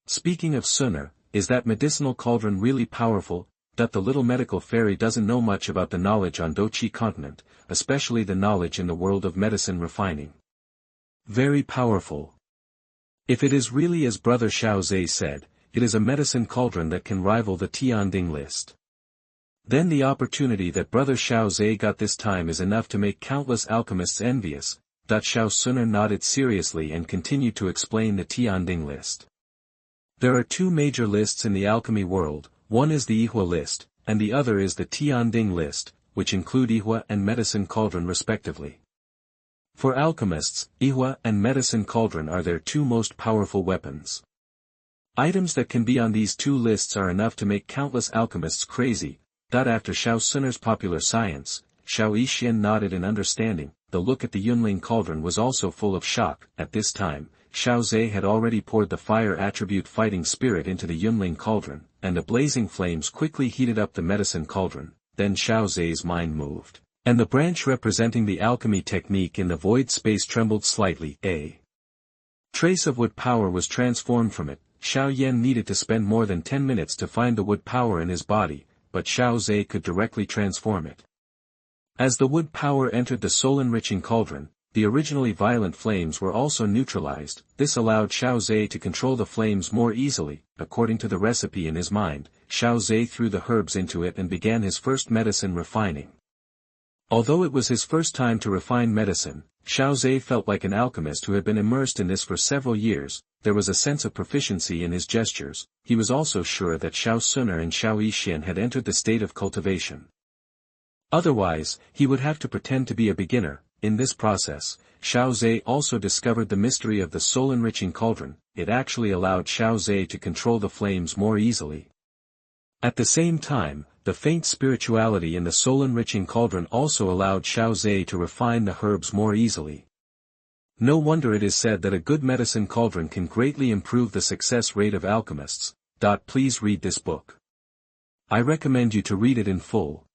A: Speaking of Xun'er, is that medicinal cauldron really powerful? That the little medical fairy doesn't know much about the knowledge on Douchi continent, especially the knowledge in the world of medicine refining. Very powerful. If it is really as Brother Xiao Ze said, it is a medicine cauldron that can rival the Tianding list. Then the opportunity that Brother Xiao Ze got this time is enough to make countless alchemists envious. Xiao Xun'er nodded seriously and continued to explain the Tianding list. There are two major lists in the alchemy world, one is the Yihua list, and the other is the Tianding list, which include Yihua and medicine cauldron respectively. For alchemists, Yihua and medicine cauldron are their two most powerful weapons. Items that can be on these two lists are enough to make countless alchemists crazy. After Xiao Xun'er's popular science, Xiao Yixian nodded in understanding. The look at the Yunling cauldron was also full of shock. At this time, Xiao Ze had already poured the fire attribute fighting spirit into the Yunling cauldron, and the blazing flames quickly heated up the medicine cauldron. Then Xiao Ze's mind moved, and the branch representing the alchemy technique in the void space trembled slightly. A trace of wood power was transformed from it. Xiao Yan needed to spend more than 10 minutes to find the wood power in his body, but Xiao Ze could directly transform it. As the wood power entered the soul-enriching cauldron, the originally violent flames were also neutralized. This allowed Xiao Ze to control the flames more easily. According to the recipe in his mind, Xiao Ze threw the herbs into it and began his first medicine refining. Although it was his first time to refine medicine, Xiao Ze felt like an alchemist who had been immersed in this for several years. There was a sense of proficiency in his gestures. He was also sure that Xiao Xun'er and Xiao Yixian had entered the state of cultivation. Otherwise, he would have to pretend to be a beginner. In this process, Xiao Ze also discovered the mystery of the soul-enriching cauldron. It actually allowed Xiao Ze to control the flames more easily. At the same time, the faint spirituality in the soul-enriching cauldron also allowed Xiao Ze to refine the herbs more easily. No wonder it is said that a good medicine cauldron can greatly improve the success rate of alchemists. Please read this book. I recommend you to read it in full.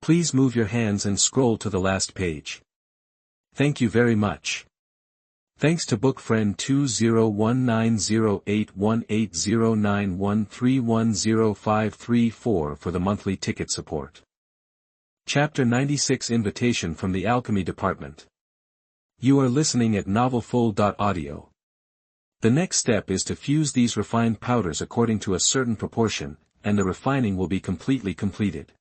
A: Please move your hands and scroll to the last page. Thank you very much. Thanks to book friend 201908180913105334 for the monthly ticket support. Chapter 96 Invitation from the Alchemy Department. You are listening at novelfull.audio. The next step is to fuse these refined powders according to a certain proportion, and the refining will be completely completed.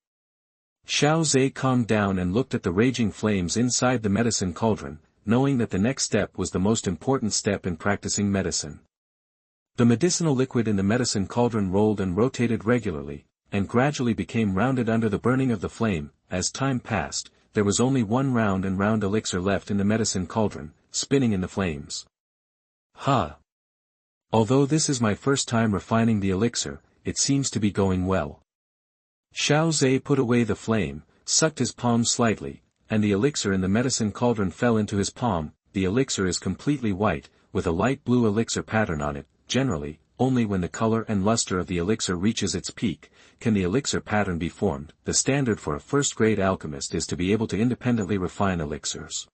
A: Xiao Ze calmed down and looked at the raging flames inside the medicine cauldron, knowing that the next step was the most important step in practicing medicine. The medicinal liquid in the medicine cauldron rolled and rotated regularly, and gradually became rounded under the burning of the flame. As time passed, there was only one round and round elixir left in the medicine cauldron, spinning in the flames. Although this is my first time refining the elixir, it seems to be going well. Xiao Ze put away the flame, sucked his palm slightly, and the elixir in the medicine cauldron fell into his palm. The elixir is completely white, with a light blue elixir pattern on it. Generally, only when the color and luster of the elixir reaches its peak, can the elixir pattern be formed. The standard for a first-grade alchemist is to be able to independently refine elixirs.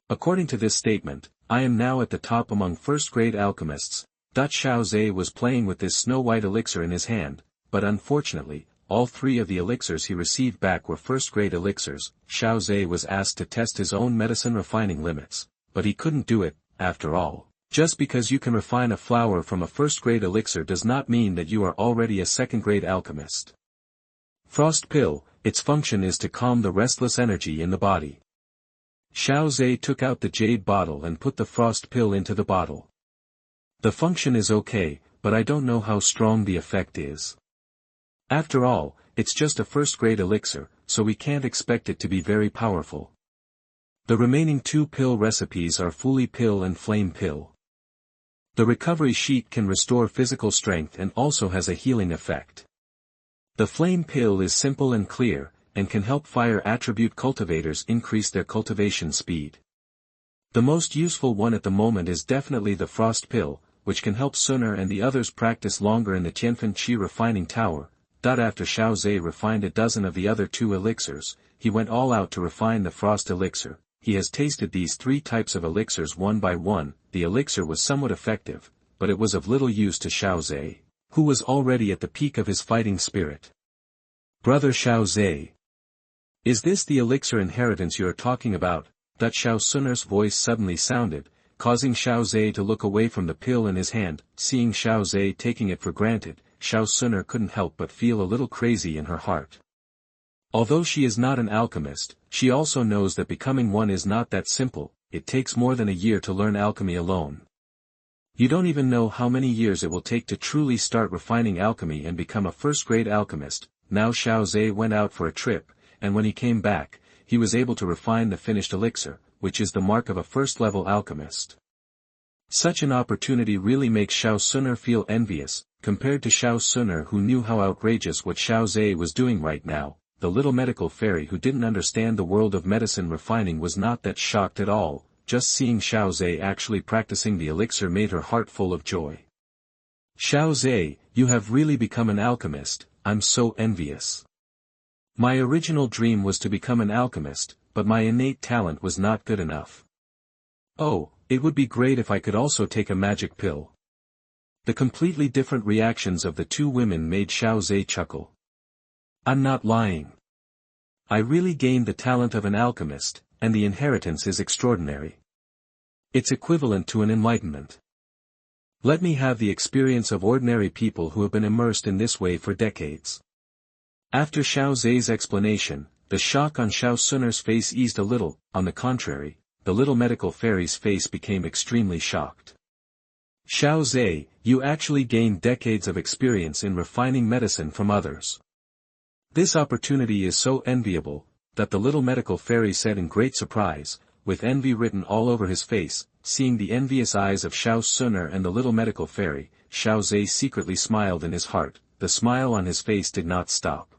A: According to this statement, I am now at the top among first-grade alchemists. Xiao Ze was playing with this snow-white elixir in his hand, but unfortunately, all three of the elixirs he received back were first-grade elixirs. Xiao Ze was asked to test his own medicine refining limits, but he couldn't do it. After all, just because you can refine a flower from a first-grade elixir does not mean that you are already a second-grade alchemist. Frost pill, its function is to calm the restless energy in the body. Xiao Ze took out the jade bottle and put the frost pill into the bottle. The function is okay, but I don't know how strong the effect is. After all, it's just a first-grade elixir, so we can't expect it to be very powerful. The remaining two pill recipes are Fuli pill and Flame pill. The recovery sheet can restore physical strength and also has a healing effect. The Flame pill is simple and clear, and can help fire attribute cultivators increase their cultivation speed. The most useful one at the moment is definitely the Frost pill, which can help Xun'er and the others practice longer in the Tianfen Qi refining tower. After Xiao Ze refined a dozen of the other two elixirs, he went all out to refine the frost elixir. He has tasted these three types of elixirs one by one. The elixir was somewhat effective, but it was of little use to Xiao Ze. who was already at the peak of his fighting spirit. "Brother Xiao Ze. Is this the elixir inheritance you are talking about?" That Xiao Xun'er's voice suddenly sounded, causing Xiao Ze to look away from the pill in his hand. Seeing Xiao Ze taking it for granted, Xiao Xun'er couldn't help but feel a little crazy in her heart. Although she is not an alchemist, she also knows that becoming one is not that simple. It takes more than a year to learn alchemy alone. You don't even know how many years it will take to truly start refining alchemy and become a first-grade alchemist. Now Xiao Ze went out for a trip, and when he came back, he was able to refine the finished elixir, which is the mark of a first-level alchemist. Such an opportunity really makes Xiao Xun'er feel envious, compared to Xiao Xun'er who knew how outrageous what Xiao Ze was doing right now. The little medical fairy who didn't understand the world of medicine refining was not that shocked at all. Just seeing Xiao Ze actually practicing the elixir made her heart full of joy. "Xiao Ze, you have really become an alchemist. I'm so envious. My original dream was to become an alchemist, but my innate talent was not good enough. Oh, it would be great if I could also take a magic pill." The completely different reactions of the two women made Xiao Ze chuckle. "I'm not lying. I really gained the talent of an alchemist, and the inheritance is extraordinary. It's equivalent to an enlightenment. Let me have the experience of ordinary people who have been immersed in this way for decades." After Xiao Ze's explanation, the shock on Xiao Xun'er's face eased a little. On the contrary, the little medical fairy's face became extremely shocked. "Xiao Ze, you actually gained decades of experience in refining medicine from others. This opportunity is so enviable," that the little medical fairy said in great surprise, with envy written all over his face. Seeing the envious eyes of Xiao Xun'er and the little medical fairy, Xiao Ze secretly smiled in his heart. The smile on his face did not stop.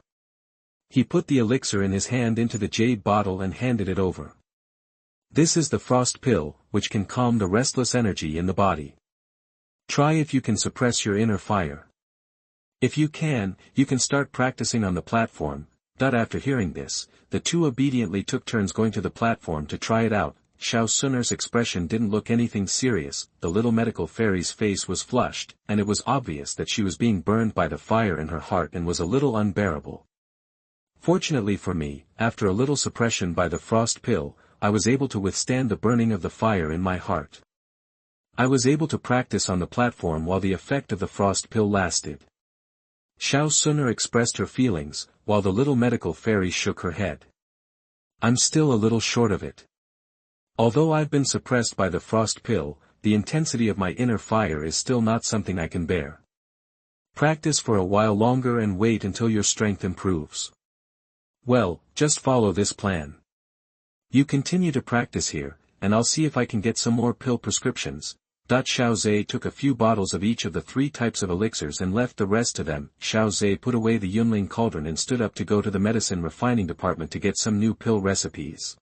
A: He put the elixir in his hand into the jade bottle and handed it over. "This is the frost pill, which can calm the restless energy in the body. Try if you can suppress your inner fire. If you can start practicing on the platform." After hearing this, the two obediently took turns going to the platform to try it out. Xiao Xun'er's expression didn't look anything serious. The little medical fairy's face was flushed, and it was obvious that she was being burned by the fire in her heart and was a little unbearable. "Fortunately for me, after a little suppression by the frost pill, I was able to withstand the burning of the fire in my heart. I was able to practice on the platform while the effect of the frost pill lasted." Xiao Xun'er expressed her feelings, while the little medical fairy shook her head. "I'm still a little short of it. Although I've been suppressed by the frost pill, the intensity of my inner fire is still not something I can bear. Practice for a while longer and wait until your strength improves. Well, just follow this plan. You continue to practice here, and I'll see if I can get some more pill prescriptions." Xiao Ze took a few bottles of each of the 3 types of elixirs and left the rest to them. Xiao Ze put away the Yunling cauldron and stood up to go to the medicine refining department to get some new pill recipes.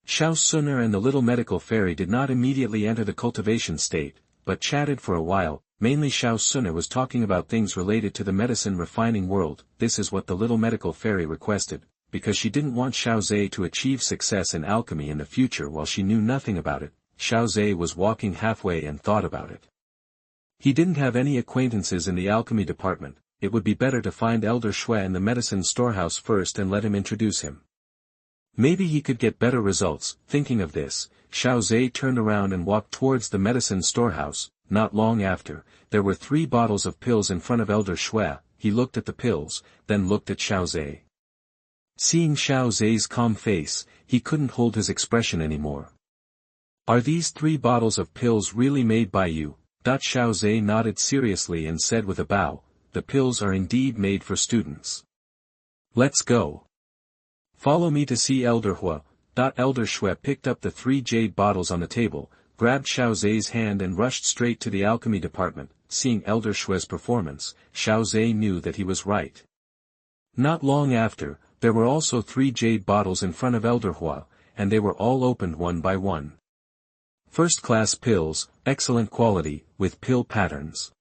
A: Xiao Xun'er and the little medical fairy did not immediately enter the cultivation state, but chatted for a while. Mainly Xiao Xun'er was talking about things related to the medicine refining world. This is what the little medical fairy requested, because she didn't want Xiao Ze to achieve success in alchemy in the future while she knew nothing about it. Xiao Ze was walking halfway and thought about it. He didn't have any acquaintances in the alchemy department. It would be better to find Elder Shui in the medicine storehouse first and let him introduce him. Maybe he could get better results. Thinking of this, Xiao Ze turned around and walked towards the medicine storehouse. Not long after, there were 3 bottles of pills in front of Elder Shui. He looked at the pills, then looked at Xiao Ze. Seeing Xiao Ze's calm face, he couldn't hold his expression anymore. "Are these 3 bottles of pills really made by you?" Xiao Ze nodded seriously and said with a bow, "The pills are indeed made for students. Let's go. Follow me to see Elder Hua." Elder Shui picked up the 3 jade bottles on the table, grabbed Xiao Ze's hand and rushed straight to the alchemy department. Seeing Elder Shui's performance, Xiao Ze knew that he was right. Not long after, there were also 3 jade bottles in front of Elder Hua, and they were all opened one by one. First-class pills, excellent quality, with pill patterns.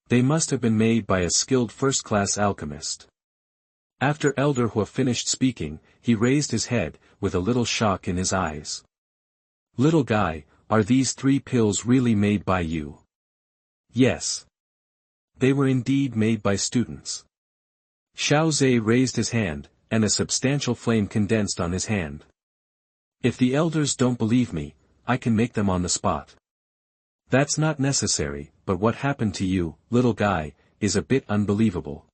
A: They must have been made by a skilled first-class alchemist. After Elder Hua finished speaking, he raised his head, with a little shock in his eyes. "Little guy, are these 3 pills really made by you?" "Yes. They were indeed made by students. Xiao Ze raised his hand, and a substantial flame condensed on his hand. If the elders don't believe me, I can make them on the spot. That's not necessary, but what happened to you, little guy, is a bit unbelievable.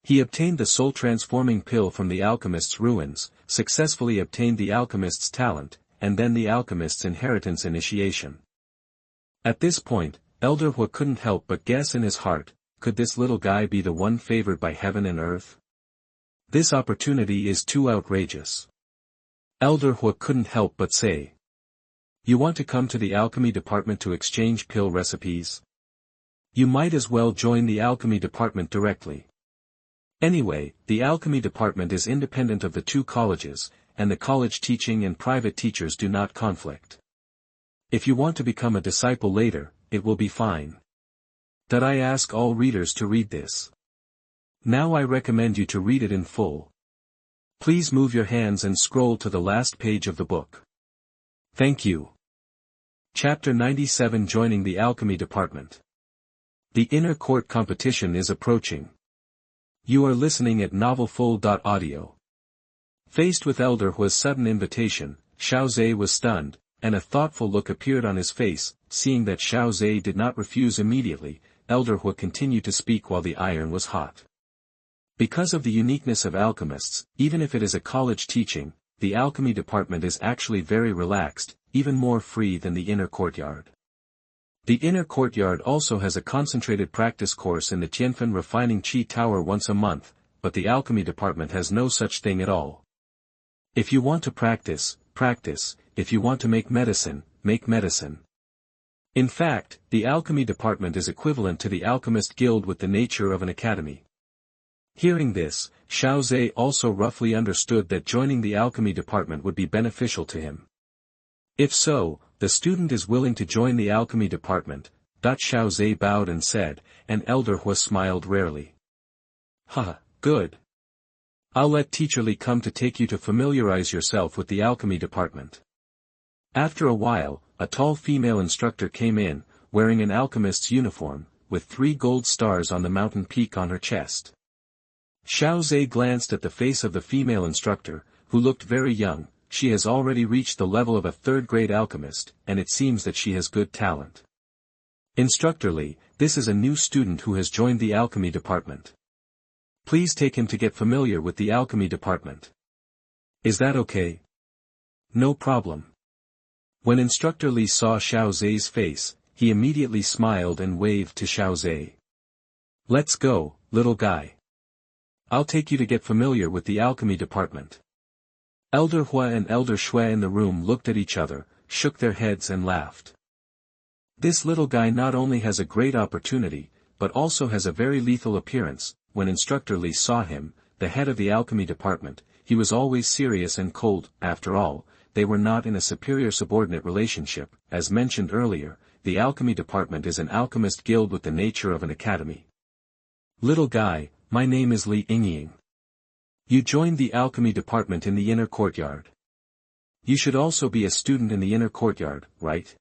A: He obtained the soul-transforming pill from the alchemist's ruins, successfully obtained the alchemist's talent, and then the alchemist's inheritance initiation. At this point, Elder Hua couldn't help but guess in his heart, could this little guy be the one favored by heaven and earth? This opportunity is too outrageous. Elder Hua couldn't help but say. You want to come to the alchemy department to exchange pill recipes? You might as well join the alchemy department directly. Anyway, the alchemy department is independent of the two colleges, and the college teaching and private teachers do not conflict. If you want to become a disciple later, it will be fine. That I ask all readers to read this. Now I recommend you to read it in full. Please move your hands and scroll to the last page of the book. Thank you. Chapter 97 Joining the Alchemy Department. The inner court competition is approaching. You are listening at novelfull.audio. Faced with Elder Hua's sudden invitation, Xiao Ze was stunned, and a thoughtful look appeared on his face. Seeing that Xiao Ze did not refuse immediately, Elder Hua continued to speak while the iron was hot. Because of the uniqueness of alchemists, even if it is a college teaching, the alchemy department is actually very relaxed, even more free than the inner courtyard. The inner courtyard also has a concentrated practice course in the Tianfen refining Qi Tower once a month, but the alchemy department has no such thing at all. If you want to practice, practice, if you want to make medicine, make medicine. In fact, the alchemy department is equivalent to the alchemist guild with the nature of an academy. Hearing this, Xiao Ze also roughly understood that joining the alchemy department would be beneficial to him. If so, the student is willing to join the alchemy department. Xiao Ze bowed and said, and Elder Hua smiled rarely. Haha, good. I'll let Teacher Li come to take you to familiarize yourself with the alchemy department. After a while, a tall female instructor came in, wearing an alchemist's uniform, with 3 gold stars on the mountain peak on her chest. Xiao Ze glanced at the face of the female instructor, who looked very young. She has already reached the level of a third-grade alchemist, and it seems that she has good talent. Instructor Li, this is a new student who has joined the alchemy department. Please take him to get familiar with the alchemy department. Is that okay? No problem. When Instructor Li saw Xiao Ze's face, he immediately smiled and waved to Xiao Ze. Let's go, little guy. I'll take you to get familiar with the alchemy department. Elder Hua and Elder Shui in the room looked at each other, shook their heads and laughed. This little guy not only has a great opportunity, but also has a very lethal appearance. When Instructor Li saw him, the head of the alchemy department, he was always serious and cold. After all, they were not in a superior-subordinate relationship. As mentioned earlier, the alchemy department is an alchemist guild with the nature of an academy. Little guy, my name is Li Yingying. You joined the alchemy department in the inner courtyard. You should also be a student in the inner courtyard, right?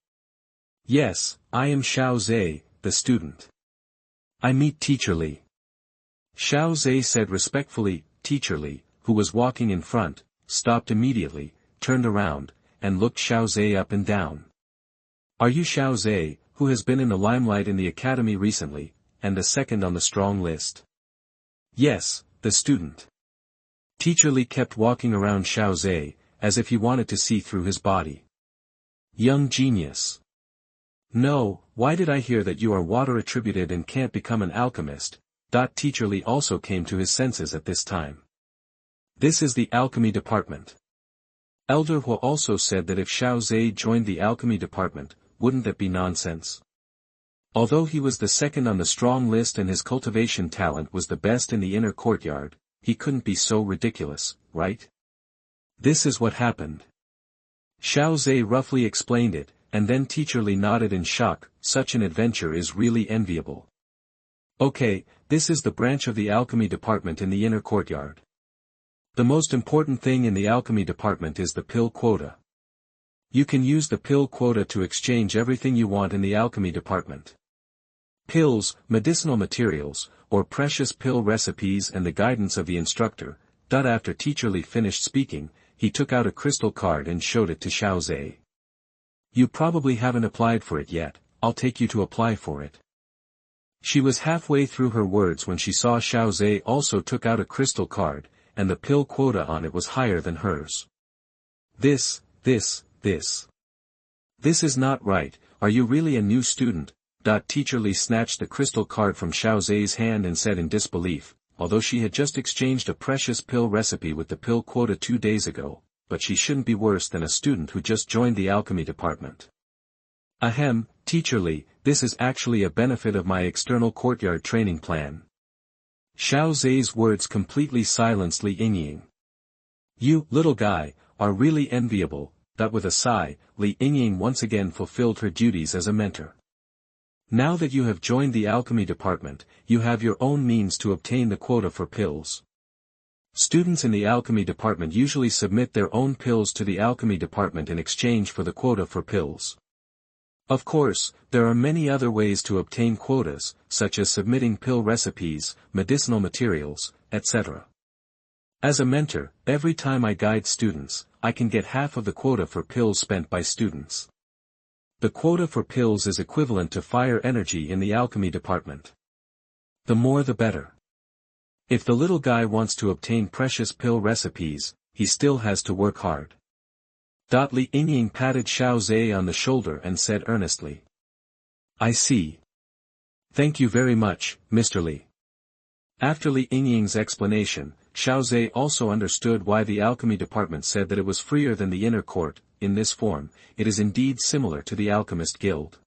A: Yes, I am Xiao Ze, the student. I meet Teacher Li. Xiao Ze said respectfully. Teacher Li, who was walking in front, stopped immediately, turned around, and looked Xiao Ze up and down. Are you Xiao Ze, who has been in the limelight in the academy recently, and the second on the strong list? Yes, the student. Teacher Li kept walking around Xiao Ze, as if he wanted to see through his body. Young genius. No, why did I hear that you are water attributed and can't become an alchemist? Teacher Li also came to his senses at this time. This is the alchemy department. Elder Hua also said that if Xiao Ze joined the alchemy department, wouldn't that be nonsense? Although he was the second on the strong list and his cultivation talent was the best in the inner courtyard, he couldn't be so ridiculous, right? This is what happened. Xiao Ze roughly explained it, and then Teacher Li nodded in shock. Such an adventure is really enviable. Okay, this is the branch of the alchemy department in the inner courtyard. The most important thing in the alchemy department is the pill quota. You can use the pill quota to exchange everything you want in the alchemy department. Pills, medicinal materials, or precious pill recipes and the guidance of the instructor. After Teacher Li finished speaking, he took out a crystal card and showed it to Xiao Ze. You probably haven't applied for it yet, I'll take you to apply for it. She was halfway through her words when she saw Xiao Ze also took out a crystal card, and the pill quota on it was higher than hers. This is not right, are you really a new student? Teacher Li snatched the crystal card from Xiao Ze's hand and said in disbelief, although she had just exchanged a precious pill recipe with the pill quota 2 days ago, but she shouldn't be worse than a student who just joined the alchemy department. Ahem, Teacher Li, this is actually a benefit of my external courtyard training plan. Xiao Ze's words completely silenced Li Yingying. You, little guy, are really enviable. With a sigh, Li Yingying once again fulfilled her duties as a mentor. Now that you have joined the alchemy department, you have your own means to obtain the quota for pills. Students in the alchemy department usually submit their own pills to the alchemy department in exchange for the quota for pills. Of course, there are many other ways to obtain quotas, such as submitting pill recipes, medicinal materials, etc. As a mentor, every time I guide students, I can get half of the quota for pills spent by students. The quota for pills is equivalent to fire energy in the alchemy department. The more the better. If the little guy wants to obtain precious pill recipes, he still has to work hard. Li Yingying patted Xiao Ze on the shoulder and said earnestly. I see. Thank you very much, Mr. Li. After Li Yingying's explanation, Xiao Ze also understood why the alchemy department said that it was freer than the inner court. In this form, it is indeed similar to the alchemist guild.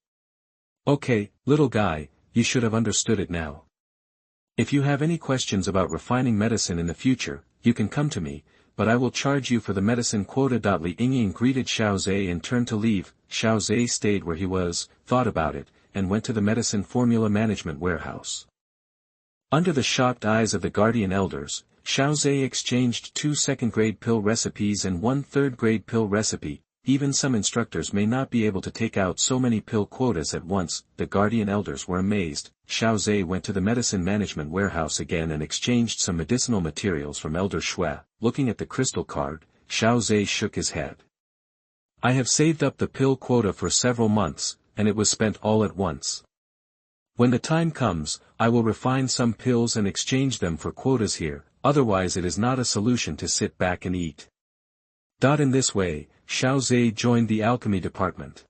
A: Okay, little guy, you should have understood it now. If you have any questions about refining medicine in the future, you can come to me, but I will charge you for the medicine quota. Li Yingying greeted Xiao Ze and turned to leave. Xiao Ze stayed where he was, thought about it, and went to the medicine formula management warehouse. Under the shocked eyes of the guardian elders, Xiao Ze exchanged 2 second-grade pill recipes and 1 third-grade pill recipe. Even some instructors may not be able to take out so many pill quotas at once. The guardian elders were amazed. Xiao Ze went to the medicine management warehouse again and exchanged some medicinal materials from Elder Shui. Looking at the crystal card, Xiao Ze shook his head. I have saved up the pill quota for several months, and it was spent all at once. When the time comes, I will refine some pills and exchange them for quotas here, otherwise it is not a solution to sit back and eat. In this way, Xiao Ze joined the alchemy department.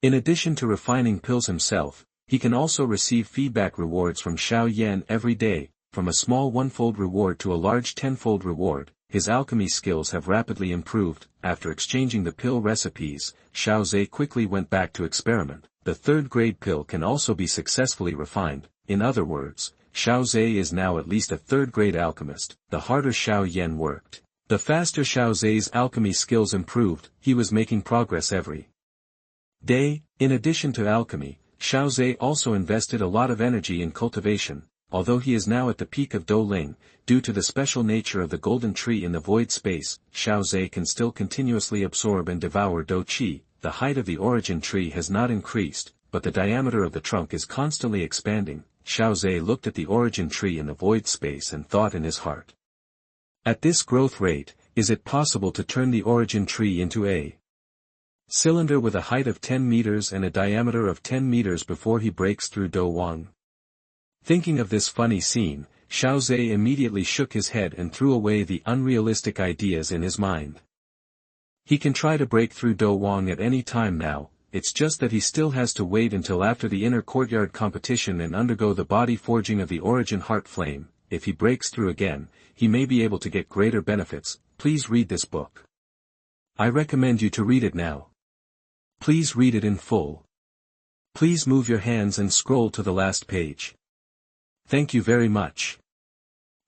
A: In addition to refining pills himself, he can also receive feedback rewards from Xiao Yan every day, from a small 1-fold reward to a large 10-fold reward. His alchemy skills have rapidly improved. After exchanging the pill recipes, Xiao Ze quickly went back to experiment. The third-grade pill can also be successfully refined. In other words, Xiao Ze is now at least a third-grade alchemist. The harder Xiao Yan worked, the faster Xiao Ze's alchemy skills improved. He was making progress every day. In addition to alchemy, Xiao Ze also invested a lot of energy in cultivation. Although he is now at the peak of Dou Ling, due to the special nature of the golden tree in the void space, Xiao Ze can still continuously absorb and devour Dou Qi. The height of the origin tree has not increased, but the diameter of the trunk is constantly expanding. Xiao Ze looked at the origin tree in the void space and thought in his heart. At this growth rate, is it possible to turn the origin tree into a cylinder with a height of 10 meters and a diameter of 10 meters before he breaks through Dou Wang? Thinking of this funny scene, Xiao Ze immediately shook his head and threw away the unrealistic ideas in his mind. He can try to break through Dou Wang at any time now, it's just that he still has to wait until after the inner courtyard competition and undergo the body forging of the origin heart flame. If he breaks through again, he may be able to get greater benefits. Please read this book. I recommend you to read it now. Please read it in full. Please move your hands and scroll to the last page. Thank you very much.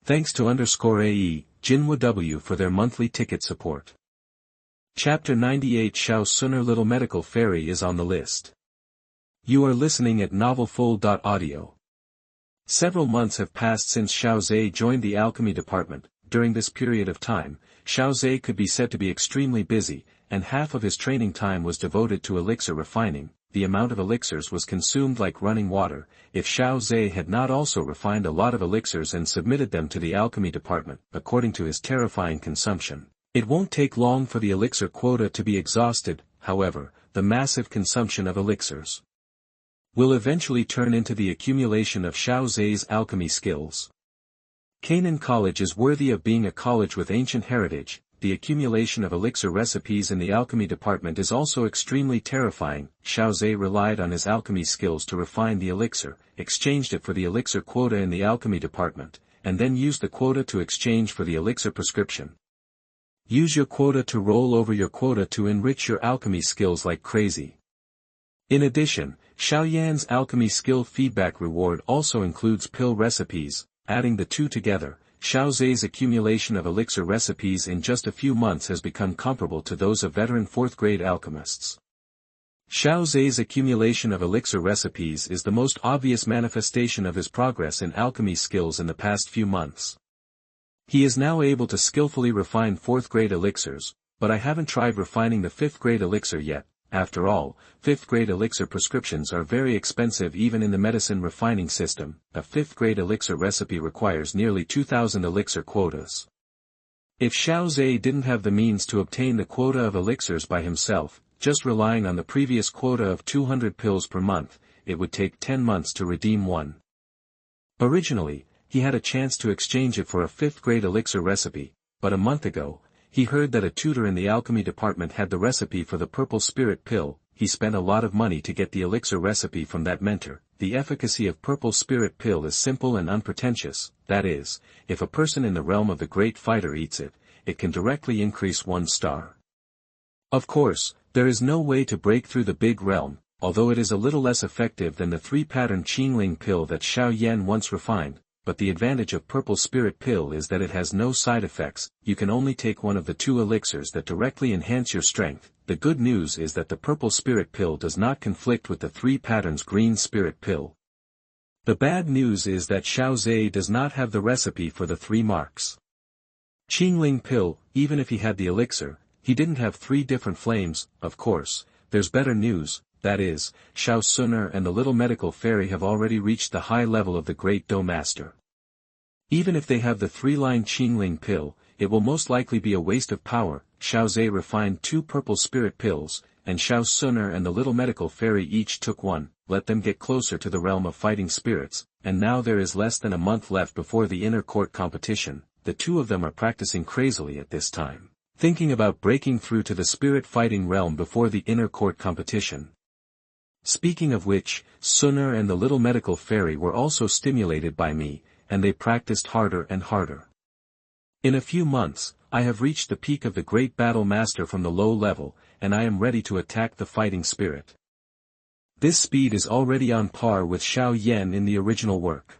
A: Thanks to _AE, Jinhua W for their monthly ticket support. Chapter 98 Xiao Xun'er Little Medical Fairy is on the list. You are listening at novelfull.audio. Several months have passed since Xiao Ze joined the alchemy department. During this period of time, Xiao Ze could be said to be extremely busy, and half of his training time was devoted to elixir refining. the amount of elixirs was consumed like running water. If Xiao Ze had not also refined a lot of elixirs and submitted them to the alchemy department, according to his terrifying consumption, it won't take long for the elixir quota to be exhausted. However, the massive consumption of elixirs will eventually turn into the accumulation of Xiao Ze's alchemy skills. Canaan College is worthy of being a college with ancient heritage. The accumulation of elixir recipes in the alchemy department is also extremely terrifying. Xiao Ze relied on his alchemy skills to refine the elixir, exchanged it for the elixir quota in the alchemy department, and then used the quota to exchange for the elixir prescription. Use your quota to roll over your quota to enrich your alchemy skills like crazy. In addition, Xiao Yan's alchemy skill feedback reward also includes pill recipes. Adding the two together, Xiao Ze's accumulation of elixir recipes in just a few months has become comparable to those of veteran 4th-grade alchemists. Xiao Ze's accumulation of elixir recipes is the most obvious manifestation of his progress in alchemy skills in the past few months. He is now able to skillfully refine 4th-grade elixirs, but I haven't tried refining the 5th-grade elixir yet. After all, 5th-grade elixir prescriptions are very expensive even in the medicine refining system. A 5th-grade elixir recipe requires nearly 2,000 elixir quotas. If Xiao Ze didn't have the means to obtain the quota of elixirs by himself, just relying on the previous quota of 200 pills per month, it would take 10 months to redeem one. Originally, he had a chance to exchange it for a 5th-grade elixir recipe, but a month ago, he heard that a tutor in the alchemy department had the recipe for the purple spirit pill. He spent a lot of money to get the elixir recipe from that mentor. The efficacy of purple spirit pill is simple and unpretentious, that is, if a person in the realm of the great fighter eats it, it can directly increase 1 star. Of course, there is no way to break through the big realm, although it is a little less effective than the 3-pattern Qingling pill that Xiao Yan once refined. But the advantage of purple spirit pill is that it has no side effects. You can only take one of the 2 elixirs that directly enhance your strength. The good news is that the purple spirit pill does not conflict with the 3 patterns green spirit pill. The bad news is that Xiao Ze does not have the recipe for the 3 marks. Qingling pill, even if he had the elixir, he didn't have 3 different flames. Of course, there's better news. That is, Xiao Xun'er and the little medical fairy have already reached the high level of the great Dou master. Even if they have the 3-line Qingling pill, it will most likely be a waste of power. Xiao Ze refined 2 purple spirit pills, and Xiao Xun'er and the little medical fairy each took one. Let them get closer to the realm of fighting spirits, and now there is less than a month left before the inner court competition. The 2 of them are practicing crazily at this time, thinking about breaking through to the spirit fighting realm before the inner court competition. Speaking of which, Xun'er and the little medical fairy were also stimulated by me, and they practiced harder and harder. In a few months, I have reached the peak of the great battle master from the low level, and I am ready to attack the fighting spirit. This speed is already on par with Xiao Yan in the original work.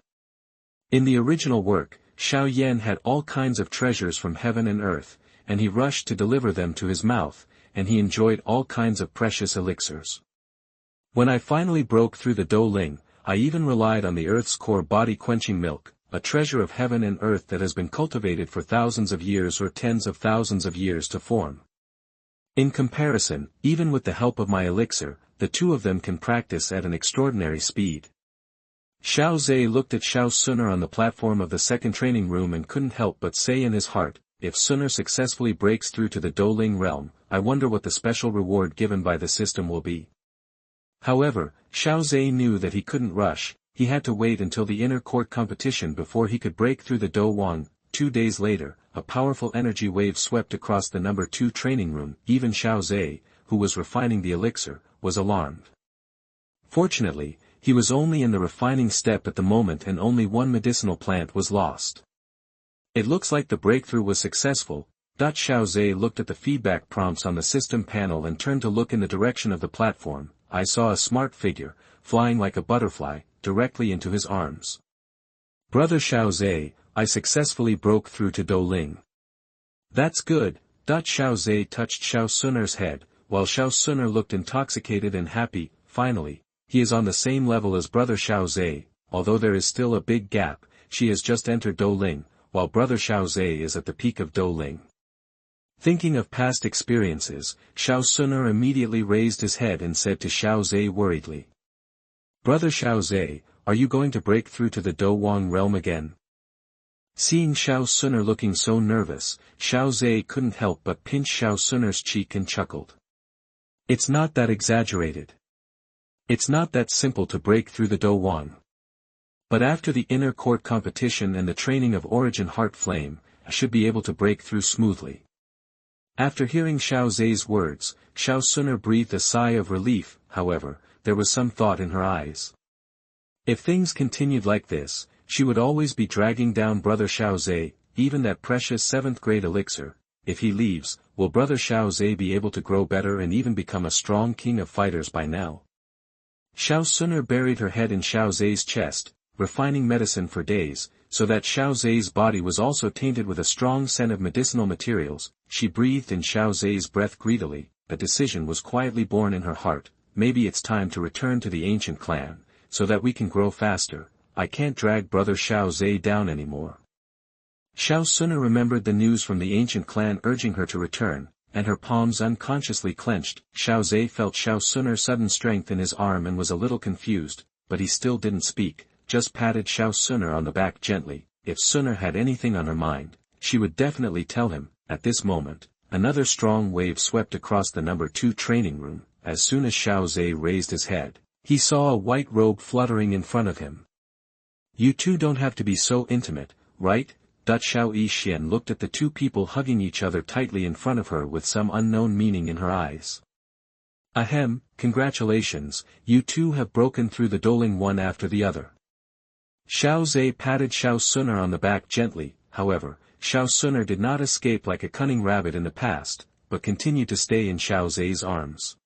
A: In the original work, Xiao Yan had all kinds of treasures from heaven and earth, and he rushed to deliver them to his mouth, and he enjoyed all kinds of precious elixirs. When I finally broke through the Dou Ling, I even relied on the earth's core body-quenching milk, a treasure of heaven and earth that has been cultivated for thousands of years or tens of thousands of years to form. In comparison, even with the help of my elixir, the 2 of them can practice at an extraordinary speed. Xiao Ze looked at Xiao Xun'er on the platform of the second training room and couldn't help but say in his heart, if Xun'er successfully breaks through to the Dou Ling realm, I wonder what the special reward given by the system will be. However, Xiao Ze knew that he couldn't rush. He had to wait until the inner court competition before he could break through the Dou Wang. 2 days later, a powerful energy wave swept across the number 2 training room. Even Xiao Ze, who was refining the elixir, was alarmed. Fortunately, he was only in the refining step at the moment and only 1 medicinal plant was lost. It looks like the breakthrough was successful. Xiao Ze looked at the feedback prompts on the system panel and turned to look in the direction of the platform. I saw a smart figure, flying like a butterfly, directly into his arms. Brother Xiao Ze, I successfully broke through to Dou Ling. That's good. Xiao Ze touched Xiao Xun'er's head, while Xiao Xun'er looked intoxicated and happy. Finally, he is on the same level as brother Xiao Ze, although there is still a big gap. She has just entered Dou Ling, while brother Xiao Ze is at the peak of Dou Ling. Thinking of past experiences, Xiao Xun'er immediately raised his head and said to Xiao Ze worriedly. Brother Xiao Ze, are you going to break through to the Doupo realm again? Seeing Xiao Xun'er looking so nervous, Xiao Ze couldn't help but pinch Xiao Xun'er's cheek and chuckled. It's not that exaggerated. It's not that simple to break through the Doupo. But after the inner court competition and the training of Origin Heart Flame, I should be able to break through smoothly. After hearing Xiao Ze's words, Xiao Xun'er breathed a sigh of relief. However, there was some thought in her eyes. If things continued like this, she would always be dragging down Brother Xiao Ze, even that precious 7th grade elixir. If he leaves, will Brother Xiao Ze be able to grow better and even become a strong king of fighters by now? Xiao Xun'er buried her head in Xiao Ze's chest, refining medicine for days, so that Xiao Ze's body was also tainted with a strong scent of medicinal materials. She breathed in Xiao Ze's breath greedily. A decision was quietly born in her heart. Maybe it's time to return to the ancient clan, so that we can grow faster. I can't drag Brother Xiao Ze down anymore. Xiao Xun'er remembered the news from the ancient clan urging her to return, and her palms unconsciously clenched. Xiao Ze felt Xiao Xun'er's sudden strength in his arm and was a little confused, but he still didn't speak, just patted Xiao Xun'er on the back gently. If Xun'er had anything on her mind, she would definitely tell him. At this moment, another strong wave swept across the number 2 training room. As soon as Xiao Ze raised his head, he saw a white robe fluttering in front of him. You two don't have to be so intimate, right? Xiao Yixian looked at the two people hugging each other tightly in front of her with some unknown meaning in her eyes. Ahem, congratulations, you two have broken through the Doupo one after the other. Xiao Ze patted Xiao Xun'er on the back gently. However, Xiao Xun'er did not escape like a cunning rabbit in the past, but continued to stay in Xiao Ze's arms.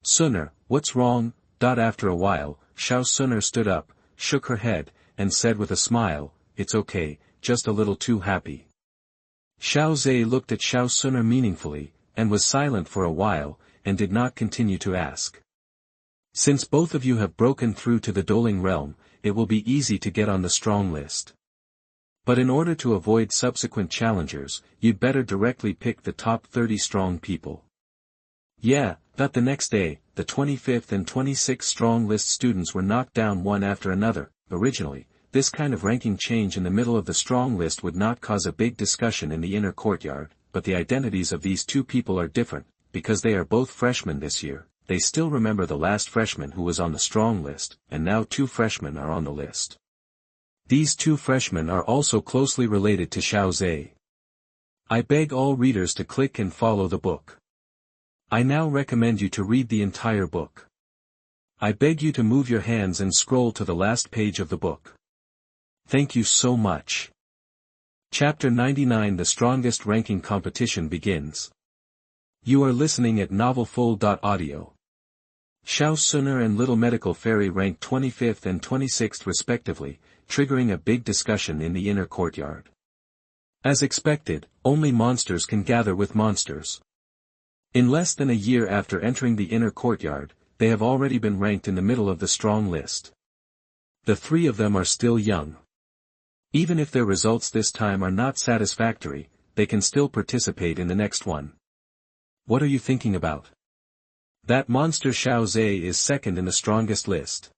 A: Xun'er, what's wrong? After a while, Xiao Xun'er stood up, shook her head, and said with a smile, it's okay, just a little too happy. Xiao Ze looked at Xiao Xun'er meaningfully, and was silent for a while, and did not continue to ask. Since both of you have broken through to the Doupo realm, it will be easy to get on the strong list. But in order to avoid subsequent challengers, you'd better directly pick the top 30 strong people. Yeah, the next day, the 25th and 26th strong list students were knocked down one after another. Originally, this kind of ranking change in the middle of the strong list would not cause a big discussion in the inner courtyard, but the identities of these two people are different, because they are both freshmen this year. They still remember the last freshman who was on the strong list, and now 2 freshmen are on the list. These 2 freshmen are also closely related to Xiao Ze. I beg all readers to click and follow the book. I now recommend you to read the entire book. I beg you to move your hands and scroll to the last page of the book. Thank you so much. Chapter 99 The Strongest Ranking Competition begins. You are listening at novelfull.audio. Xiao Xun'er and Little Medical Fairy ranked 25th and 26th respectively, triggering a big discussion in the inner courtyard. As expected, only monsters can gather with monsters. In less than a year after entering the inner courtyard, they have already been ranked in the middle of the strong list. The 3 of them are still young. Even if their results this time are not satisfactory, they can still participate in the next one. What are you thinking about? That monster Xiao Ze is second in the strongest list.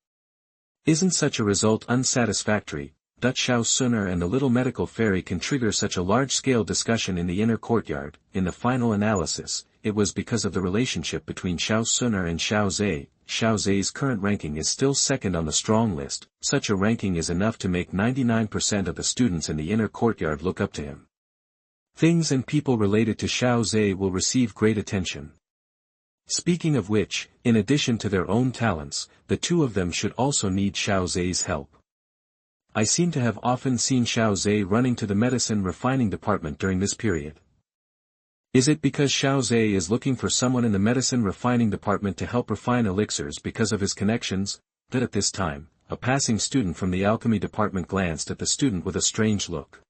A: Isn't such a result unsatisfactory? Xiao Xun'er and the Little Medical Fairy can trigger such a large-scale discussion in the inner courtyard. In the final analysis, it was because of the relationship between Xiao Xun'er and Xiao Ze. Xiao Ze's current ranking is still second on the strong list. Such a ranking is enough to make 99% of the students in the inner courtyard look up to him. Things and people related to Xiao Ze will receive great attention. Speaking of which, in addition to their own talents, the 2 of them should also need Xiao Ze's help. I seem to have often seen Xiao Ze running to the medicine refining department during this period. Is it because Xiao Ze is looking for someone in the medicine refining department to help refine elixirs because of his connections? That at this time, a passing student from the alchemy department glanced at the student with a strange look.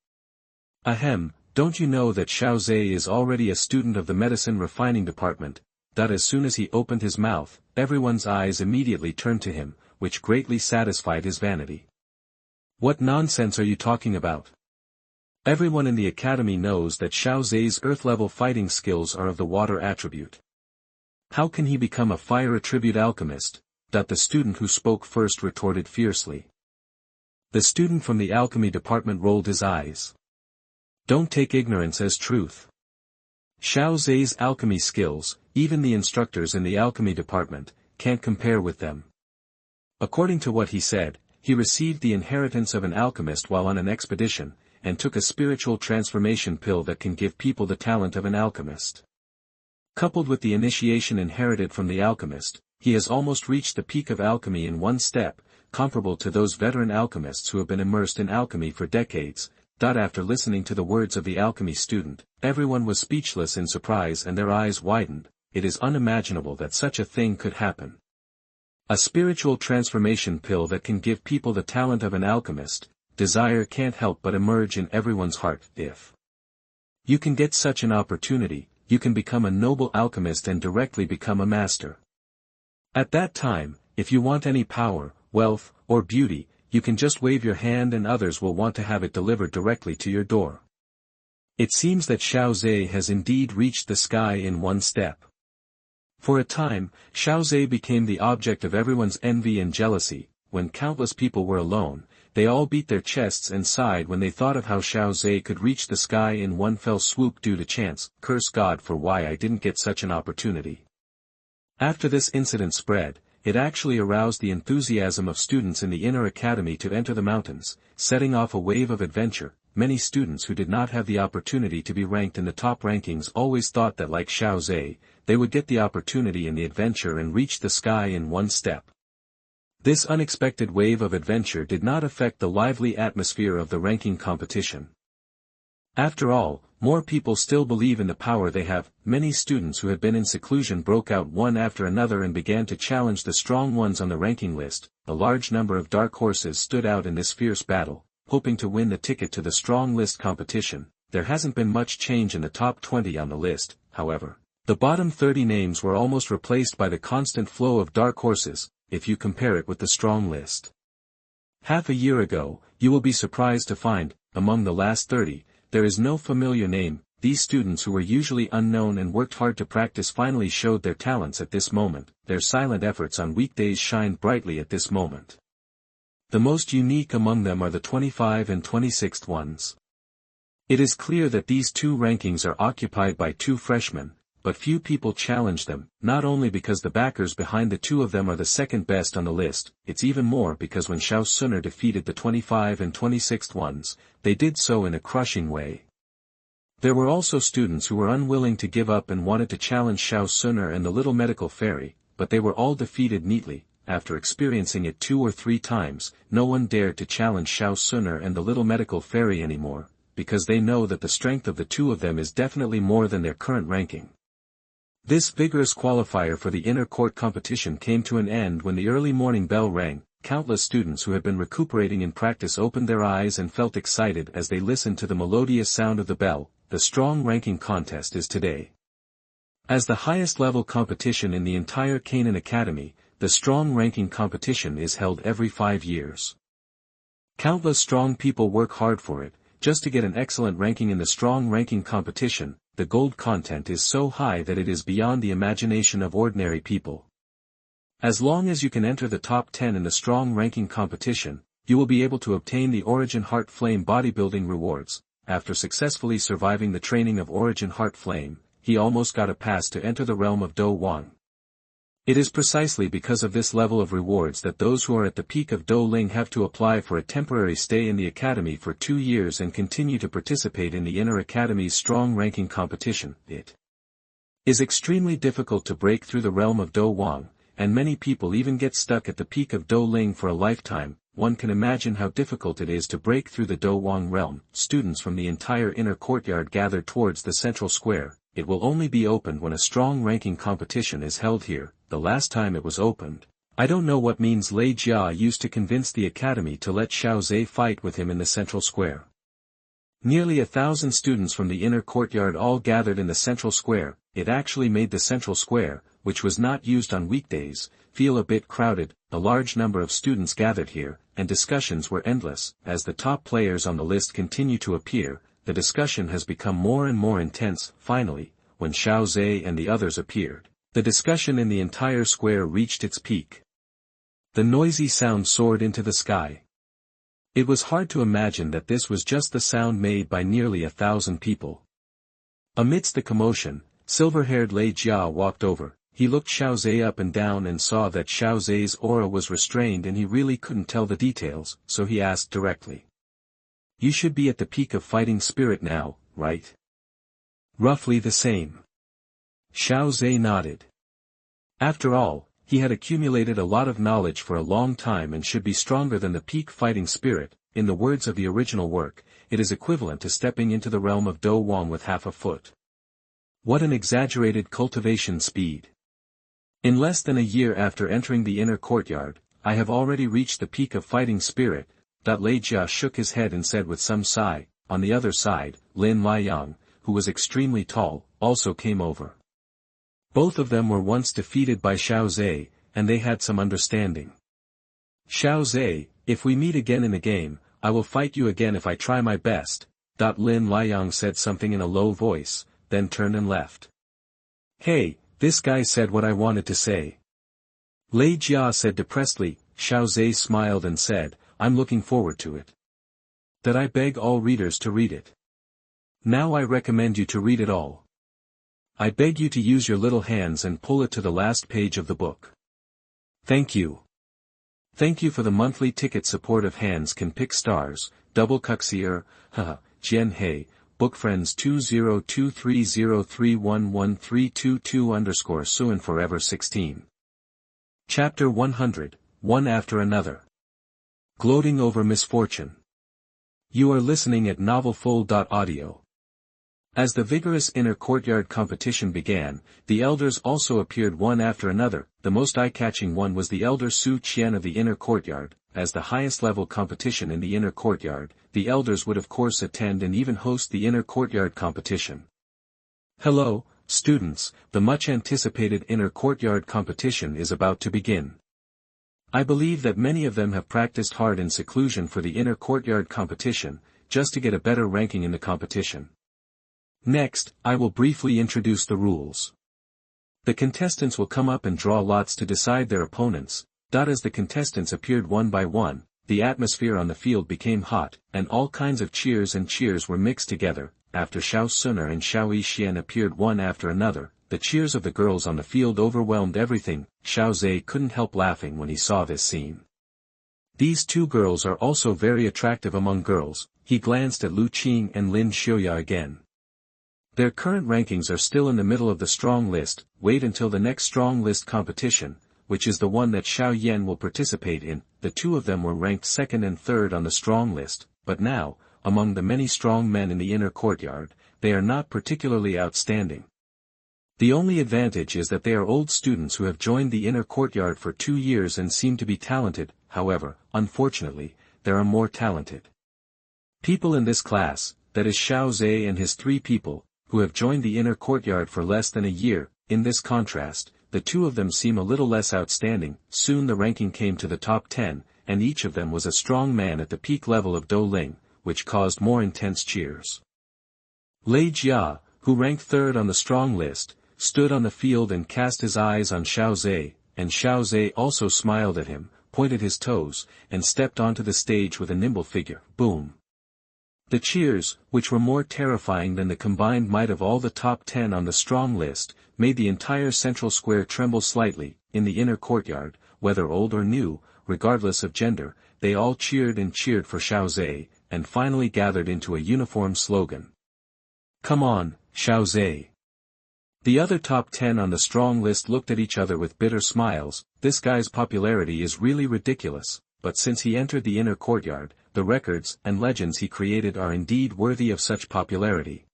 A: Ahem, don't you know that Xiao Ze is already a student of the medicine refining department? As soon as he opened his mouth, everyone's eyes immediately turned to him, which greatly satisfied his vanity. What nonsense are you talking about? Everyone in the academy knows that Xiao Ze's earth-level fighting skills are of the water attribute. How can he become a fire attribute alchemist? The student who spoke first retorted fiercely. The student from the alchemy department rolled his eyes. Don't take ignorance as truth. Xiao Ze's alchemy skills, even the instructors in the alchemy department, can't compare with them. According to what he said, he received the inheritance of an alchemist while on an expedition, and took a spiritual transformation pill that can give people the talent of an alchemist. Coupled with the initiation inherited from the alchemist, he has almost reached the peak of alchemy in one step, comparable to those veteran alchemists who have been immersed in alchemy for decades. After listening to the words of the alchemy student, everyone was speechless in surprise and their eyes widened. It is unimaginable that such a thing could happen. A spiritual transformation pill that can give people the talent of an alchemist. Desire can't help but emerge in everyone's heart. If you can get such an opportunity, you can become a noble alchemist and directly become a master. At that time, if you want any power, wealth, or beauty, you can just wave your hand and others will want to have it delivered directly to your door. It seems that Xiao Ze has indeed reached the sky in one step. For a time, Xiao Ze became the object of everyone's envy and jealousy. When countless people were alone, they all beat their chests and sighed when they thought of how Xiao Ze could reach the sky in one fell swoop due to chance. Curse God for why I didn't get such an opportunity. After this incident spread, it actually aroused the enthusiasm of students in the inner academy to enter the mountains, setting off a wave of adventure. Many students who did not have the opportunity to be ranked in the top rankings always thought that like Xiao Ze, they would get the opportunity in the adventure and reach the sky in one step. This unexpected wave of adventure did not affect the lively atmosphere of the ranking competition. After all, more people still believe in the power they have. Many students who had been in seclusion broke out one after another and began to challenge the strong ones on the ranking list. A large number of dark horses stood out in this fierce battle, hoping to win the ticket to the strong list competition. There hasn't been much change in the top 20 on the list, however. The bottom 30 names were almost replaced by the constant flow of dark horses, if you compare it with the strong list. Half a year ago, you will be surprised to find, among the last 30, there is no familiar name. These students who were usually unknown and worked hard to practice finally showed their talents at this moment. Their silent efforts on weekdays shined brightly at this moment. The most unique among them are the 25 and 26th ones. It is clear that these two rankings are occupied by two freshmen, but few people challenge them, not only because the backers behind the two of them are the second best on the list, it's even more because when Xiao Xun'er defeated the 25 and 26th ones, they did so in a crushing way. There were also students who were unwilling to give up and wanted to challenge Xiao Xun'er and the little medical fairy, but they were all defeated neatly. After experiencing it 2 or 3 times, no one dared to challenge Xiao Xun'er and the little medical fairy anymore, because they know that the strength of the two of them is definitely more than their current ranking. This vigorous qualifier for the inner court competition came to an end when the early morning bell rang. Countless students who had been recuperating in practice opened their eyes and felt excited as they listened to the melodious sound of the bell. The strong ranking contest is today. As the highest level competition in the entire Canaan Academy, the strong ranking competition is held every 5 years. Countless strong people work hard for it, just to get an excellent ranking in the strong ranking competition. The gold content is so high that it is beyond the imagination of ordinary people. As long as you can enter the top 10 in the strong ranking competition, you will be able to obtain the Origin Heart Flame bodybuilding rewards. After successfully surviving the training of Origin Heart Flame, he almost got a pass to enter the realm of Dou Po. It is precisely because of this level of rewards that those who are at the peak of Dou Ling have to apply for a temporary stay in the academy for 2 years and continue to participate in the inner academy's strong ranking competition. It is extremely difficult to break through the realm of Dou Po, and many people even get stuck at the peak of Dou Ling for a lifetime. One can imagine how difficult it is to break through the Dou Po realm. Students from the entire inner courtyard gather towards the central square. It will only be opened when a strong ranking competition is held here. The last time it was opened, I don't know what means Lei Jia used to convince the academy to let Xiao Ze fight with him in the central square. Nearly 1,000 students from the inner courtyard all gathered in the central square. It actually made the central square, which was not used on weekdays, feel a bit crowded. A large number of students gathered here, and discussions were endless. As the top players on the list continue to appear, the discussion has become more and more intense. Finally, when Xiao Ze and the others appeared, the discussion in the entire square reached its peak. The noisy sound soared into the sky. It was hard to imagine that this was just the sound made by nearly 1,000 people. Amidst the commotion, silver-haired Lei Jia walked over. He looked Xiao Ze up and down and saw that Xiao Ze's aura was restrained and he really couldn't tell the details, so he asked directly. You should be at the peak of fighting spirit now, right? Roughly the same. Xiao Ze nodded. After all, he had accumulated a lot of knowledge for a long time and should be stronger than the peak fighting spirit. In the words of the original work, it is equivalent to stepping into the realm of Do Wang with half a foot. What an exaggerated cultivation speed. In less than a year after entering the inner courtyard, I have already reached the peak of fighting spirit. Lei Jia shook his head and said with some sigh. On the other side, Lin Liang, who was extremely tall, also came over. Both of them were once defeated by Xiao Ze, and they had some understanding. Xiao Ze, if we meet again in a game, I will fight you again if I try my best. Lin Liang said something in a low voice, then turned and left. Hey, this guy said what I wanted to say. Lei Jia said depressedly. Xiao Ze smiled and said, I'm looking forward to it. That I beg all readers to read it. Now I recommend you to read it all. I beg you to use your little hands and pull it to the last page of the book. Thank you. Thank you for the monthly ticket support of Hands Can Pick Stars, Double Cuxier, haha, Jian He, Book Friends 2023031132 Suan Forever 16. Chapter 100, One After Another. Gloating Over Misfortune. You are listening at novelfull.audio. As the vigorous inner courtyard competition began, the elders also appeared one after another. The most eye-catching one was the elder Su Qian of the inner courtyard. As the highest level competition in the inner courtyard, the elders would of course attend and even host the inner courtyard competition. Hello, students, the much anticipated inner courtyard competition is about to begin. I believe that many of them have practiced hard in seclusion for the inner courtyard competition, just to get a better ranking in the competition. Next, I will briefly introduce the rules. The contestants will come up and draw lots to decide their opponents. As the contestants appeared one by one, the atmosphere on the field became hot, and all kinds of cheers and cheers were mixed together. After Xiao Xun'er and Xiao Xian appeared one after another, the cheers of the girls on the field overwhelmed everything. Xiao Ze couldn't help laughing when he saw this scene. These two girls are also very attractive among girls. He glanced at Lu Qing and Lin Xiuya again. Their current rankings are still in the middle of the strong list. Wait until the next strong list competition, which is the one that Xiao Yan will participate in. The two of them were ranked second and third on the strong list, but now, among the many strong men in the inner courtyard, they are not particularly outstanding. The only advantage is that they are old students who have joined the inner courtyard for 2 years and seem to be talented. However, unfortunately, there are more talented people in this class, that is Xiao Ze and his 3 people, who have joined the inner courtyard for less than a year. In this contrast, the two of them seem a little less outstanding. Soon the ranking came to the top 10, and each of them was a strong man at the peak level of Do Ling, which caused more intense cheers. Lei Jia, who ranked third on the strong list, stood on the field and cast his eyes on Xiao Ze, and Xiao Ze also smiled at him, pointed his toes, and stepped onto the stage with a nimble figure. Boom! The cheers, which were more terrifying than the combined might of all the top 10 on the strong list, made the entire central square tremble slightly. In the inner courtyard, whether old or new, regardless of gender, they all cheered and cheered for Xiao Ze, and finally gathered into a uniform slogan. Come on, Xiao Ze. The other top 10 on the strong list looked at each other with bitter smiles. This guy's popularity is really ridiculous, but since he entered the inner courtyard, the records and legends he created are indeed worthy of such popularity.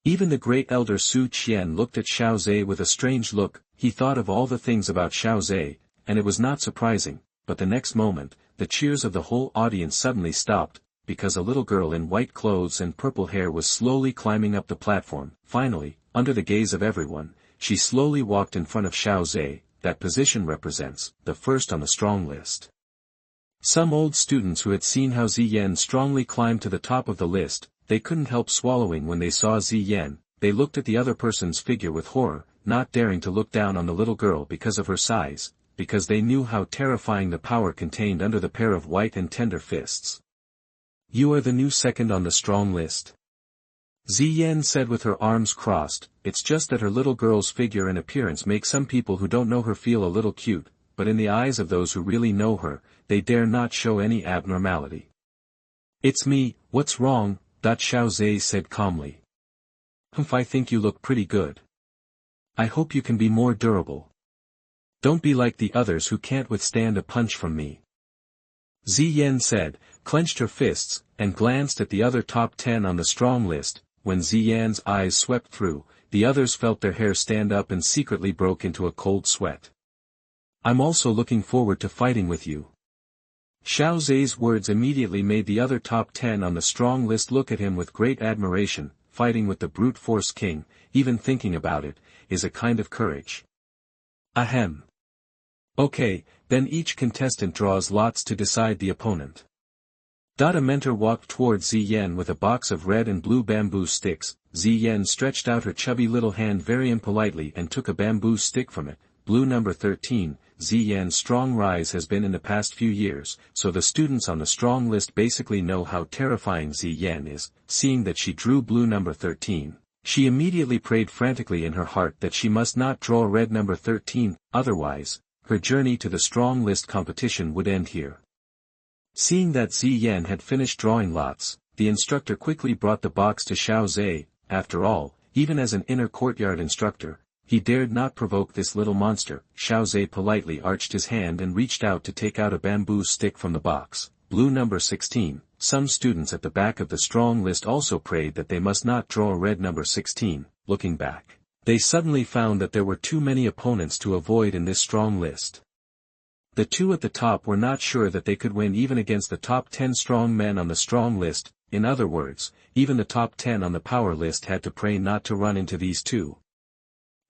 A: Even the great elder Su Qian looked at Xiao Ze with a strange look. He thought of all the things about Xiao Ze, and it was not surprising, but the next moment, the cheers of the whole audience suddenly stopped, because a little girl in white clothes and purple hair was slowly climbing up the platform. Finally, under the gaze of everyone, she slowly walked in front of Xiao Ze. That position represents the first on the strong list. Some old students who had seen Hao Ziyan strongly climb to the top of the list, they couldn't help swallowing when they saw Ziyan. They looked at the other person's figure with horror, not daring to look down on the little girl because of her size, because they knew how terrifying the power contained under the pair of white and tender fists. "You are the new second on the strong list," Ziyan said with her arms crossed. "It's just that her little girl's figure and appearance make some people who don't know her feel a little cute, but in the eyes of those who really know her, they dare not show any abnormality." "It's me, what's wrong?" Xiao Ze said calmly. "Humph, I think you look pretty good. I hope you can be more durable. Don't be like the others who can't withstand a punch from me." Ziyan said, clenched her fists, and glanced at the other top 10 on the strong list. When Ziyan's eyes swept through, the others felt their hair stand up and secretly broke into a cold sweat. "I'm also looking forward to fighting with you." Xiao Ze's words immediately made the other top 10 on the strong list look at him with great admiration. Fighting with the brute force king, even thinking about it, is a kind of courage. Ahem. Okay, then each contestant draws lots to decide the opponent. A mentor walked towards Ziyan with a box of red and blue bamboo sticks. Ziyan stretched out her chubby little hand very impolitely and took a bamboo stick from it. Blue number 13, Ziyan's strong rise has been in the past few years, so the students on the strong list basically know how terrifying Ziyan is. Seeing that she drew blue number 13, she immediately prayed frantically in her heart that she must not draw red number 13, otherwise, her journey to the strong list competition would end here. Seeing that Ziyan had finished drawing lots, the instructor quickly brought the box to Xiao Ze. After all, even as an inner courtyard instructor, he dared not provoke this little monster. Xiao Ze politely arched his hand and reached out to take out a bamboo stick from the box. Blue number 16, some students at the back of the strong list also prayed that they must not draw red number 16. Looking back, they suddenly found that there were too many opponents to avoid in this strong list. The two at the top were not sure that they could win even against the top 10 strong men on the strong list. In other words, even the top 10 on the power list had to pray not to run into these two.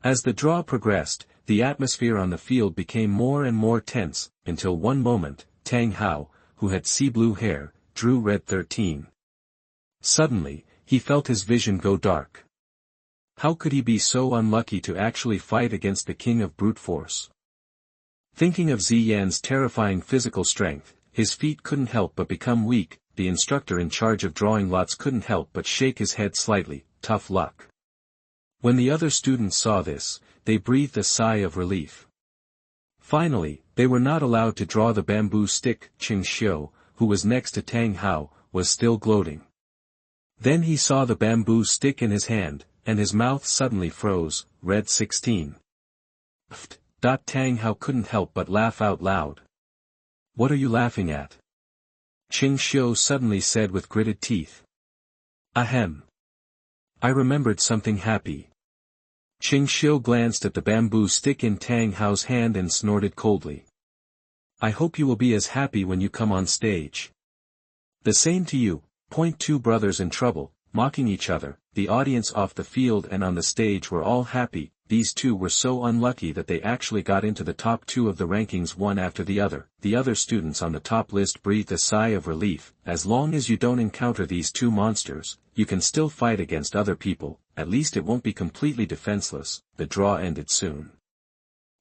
A: As the draw progressed, the atmosphere on the field became more and more tense, until one moment, Tang Hao, who had sea blue hair, drew red 13. Suddenly, he felt his vision go dark. How could he be so unlucky to actually fight against the king of brute force? Thinking of Ziyan's terrifying physical strength, his feet couldn't help but become weak. The instructor in charge of drawing lots couldn't help but shake his head slightly. Tough luck. When the other students saw this, they breathed a sigh of relief. Finally, they were not allowed to draw the bamboo stick. Qing Xiu, who was next to Tang Hao, was still gloating. Then he saw the bamboo stick in his hand, and his mouth suddenly froze. Red 16. Pfft. Tang Hao couldn't help but laugh out loud. "What are you laughing at?" Qing Xiu suddenly said with gritted teeth. "Ahem. I remembered something happy." Qing Xiu glanced at the bamboo stick in Tang Hao's hand and snorted coldly. "I hope you will be as happy when you come on stage." "The same to you." Point two brothers in trouble, mocking each other. The audience off the field and on the stage were all happy. These two were so unlucky that they actually got into the top 2 of the rankings one after the other. The other students on the top list breathed a sigh of relief. As long as you don't encounter these two monsters, you can still fight against other people. At least it won't be completely defenseless. The draw ended soon.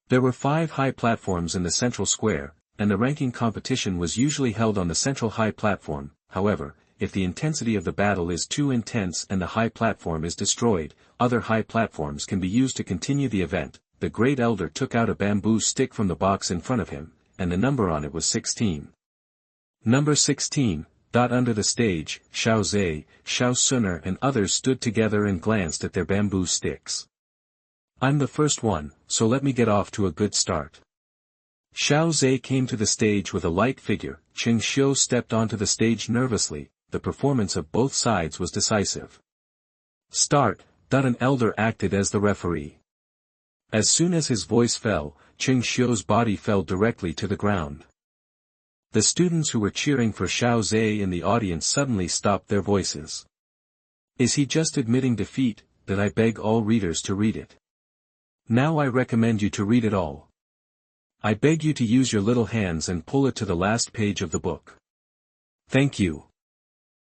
A: There were 5 high platforms in the central square, and the ranking competition was usually held on the central high platform. However, if the intensity of the battle is too intense and the high platform is destroyed, other high platforms can be used to continue the event. The Great Elder took out a bamboo stick from the box in front of him, and the number on it was 16. Number 16. Under the stage, Xiao Ze, Xiao Xun'er and others stood together and glanced at their bamboo sticks. "I'm the first one, so let me get off to a good start." Xiao Ze came to the stage with a light figure. Qing Xiu stepped onto the stage nervously. The performance of both sides was decisive. "Start." An elder acted as the referee. As soon as his voice fell, Qing Xiu's body fell directly to the ground. The students who were cheering for Xiao Ze in the audience suddenly stopped their voices. "Is he just admitting defeat?" That I beg all readers to read it. Now I recommend you to read it all. I beg you to use your little hands and pull it to the last page of the book. Thank you.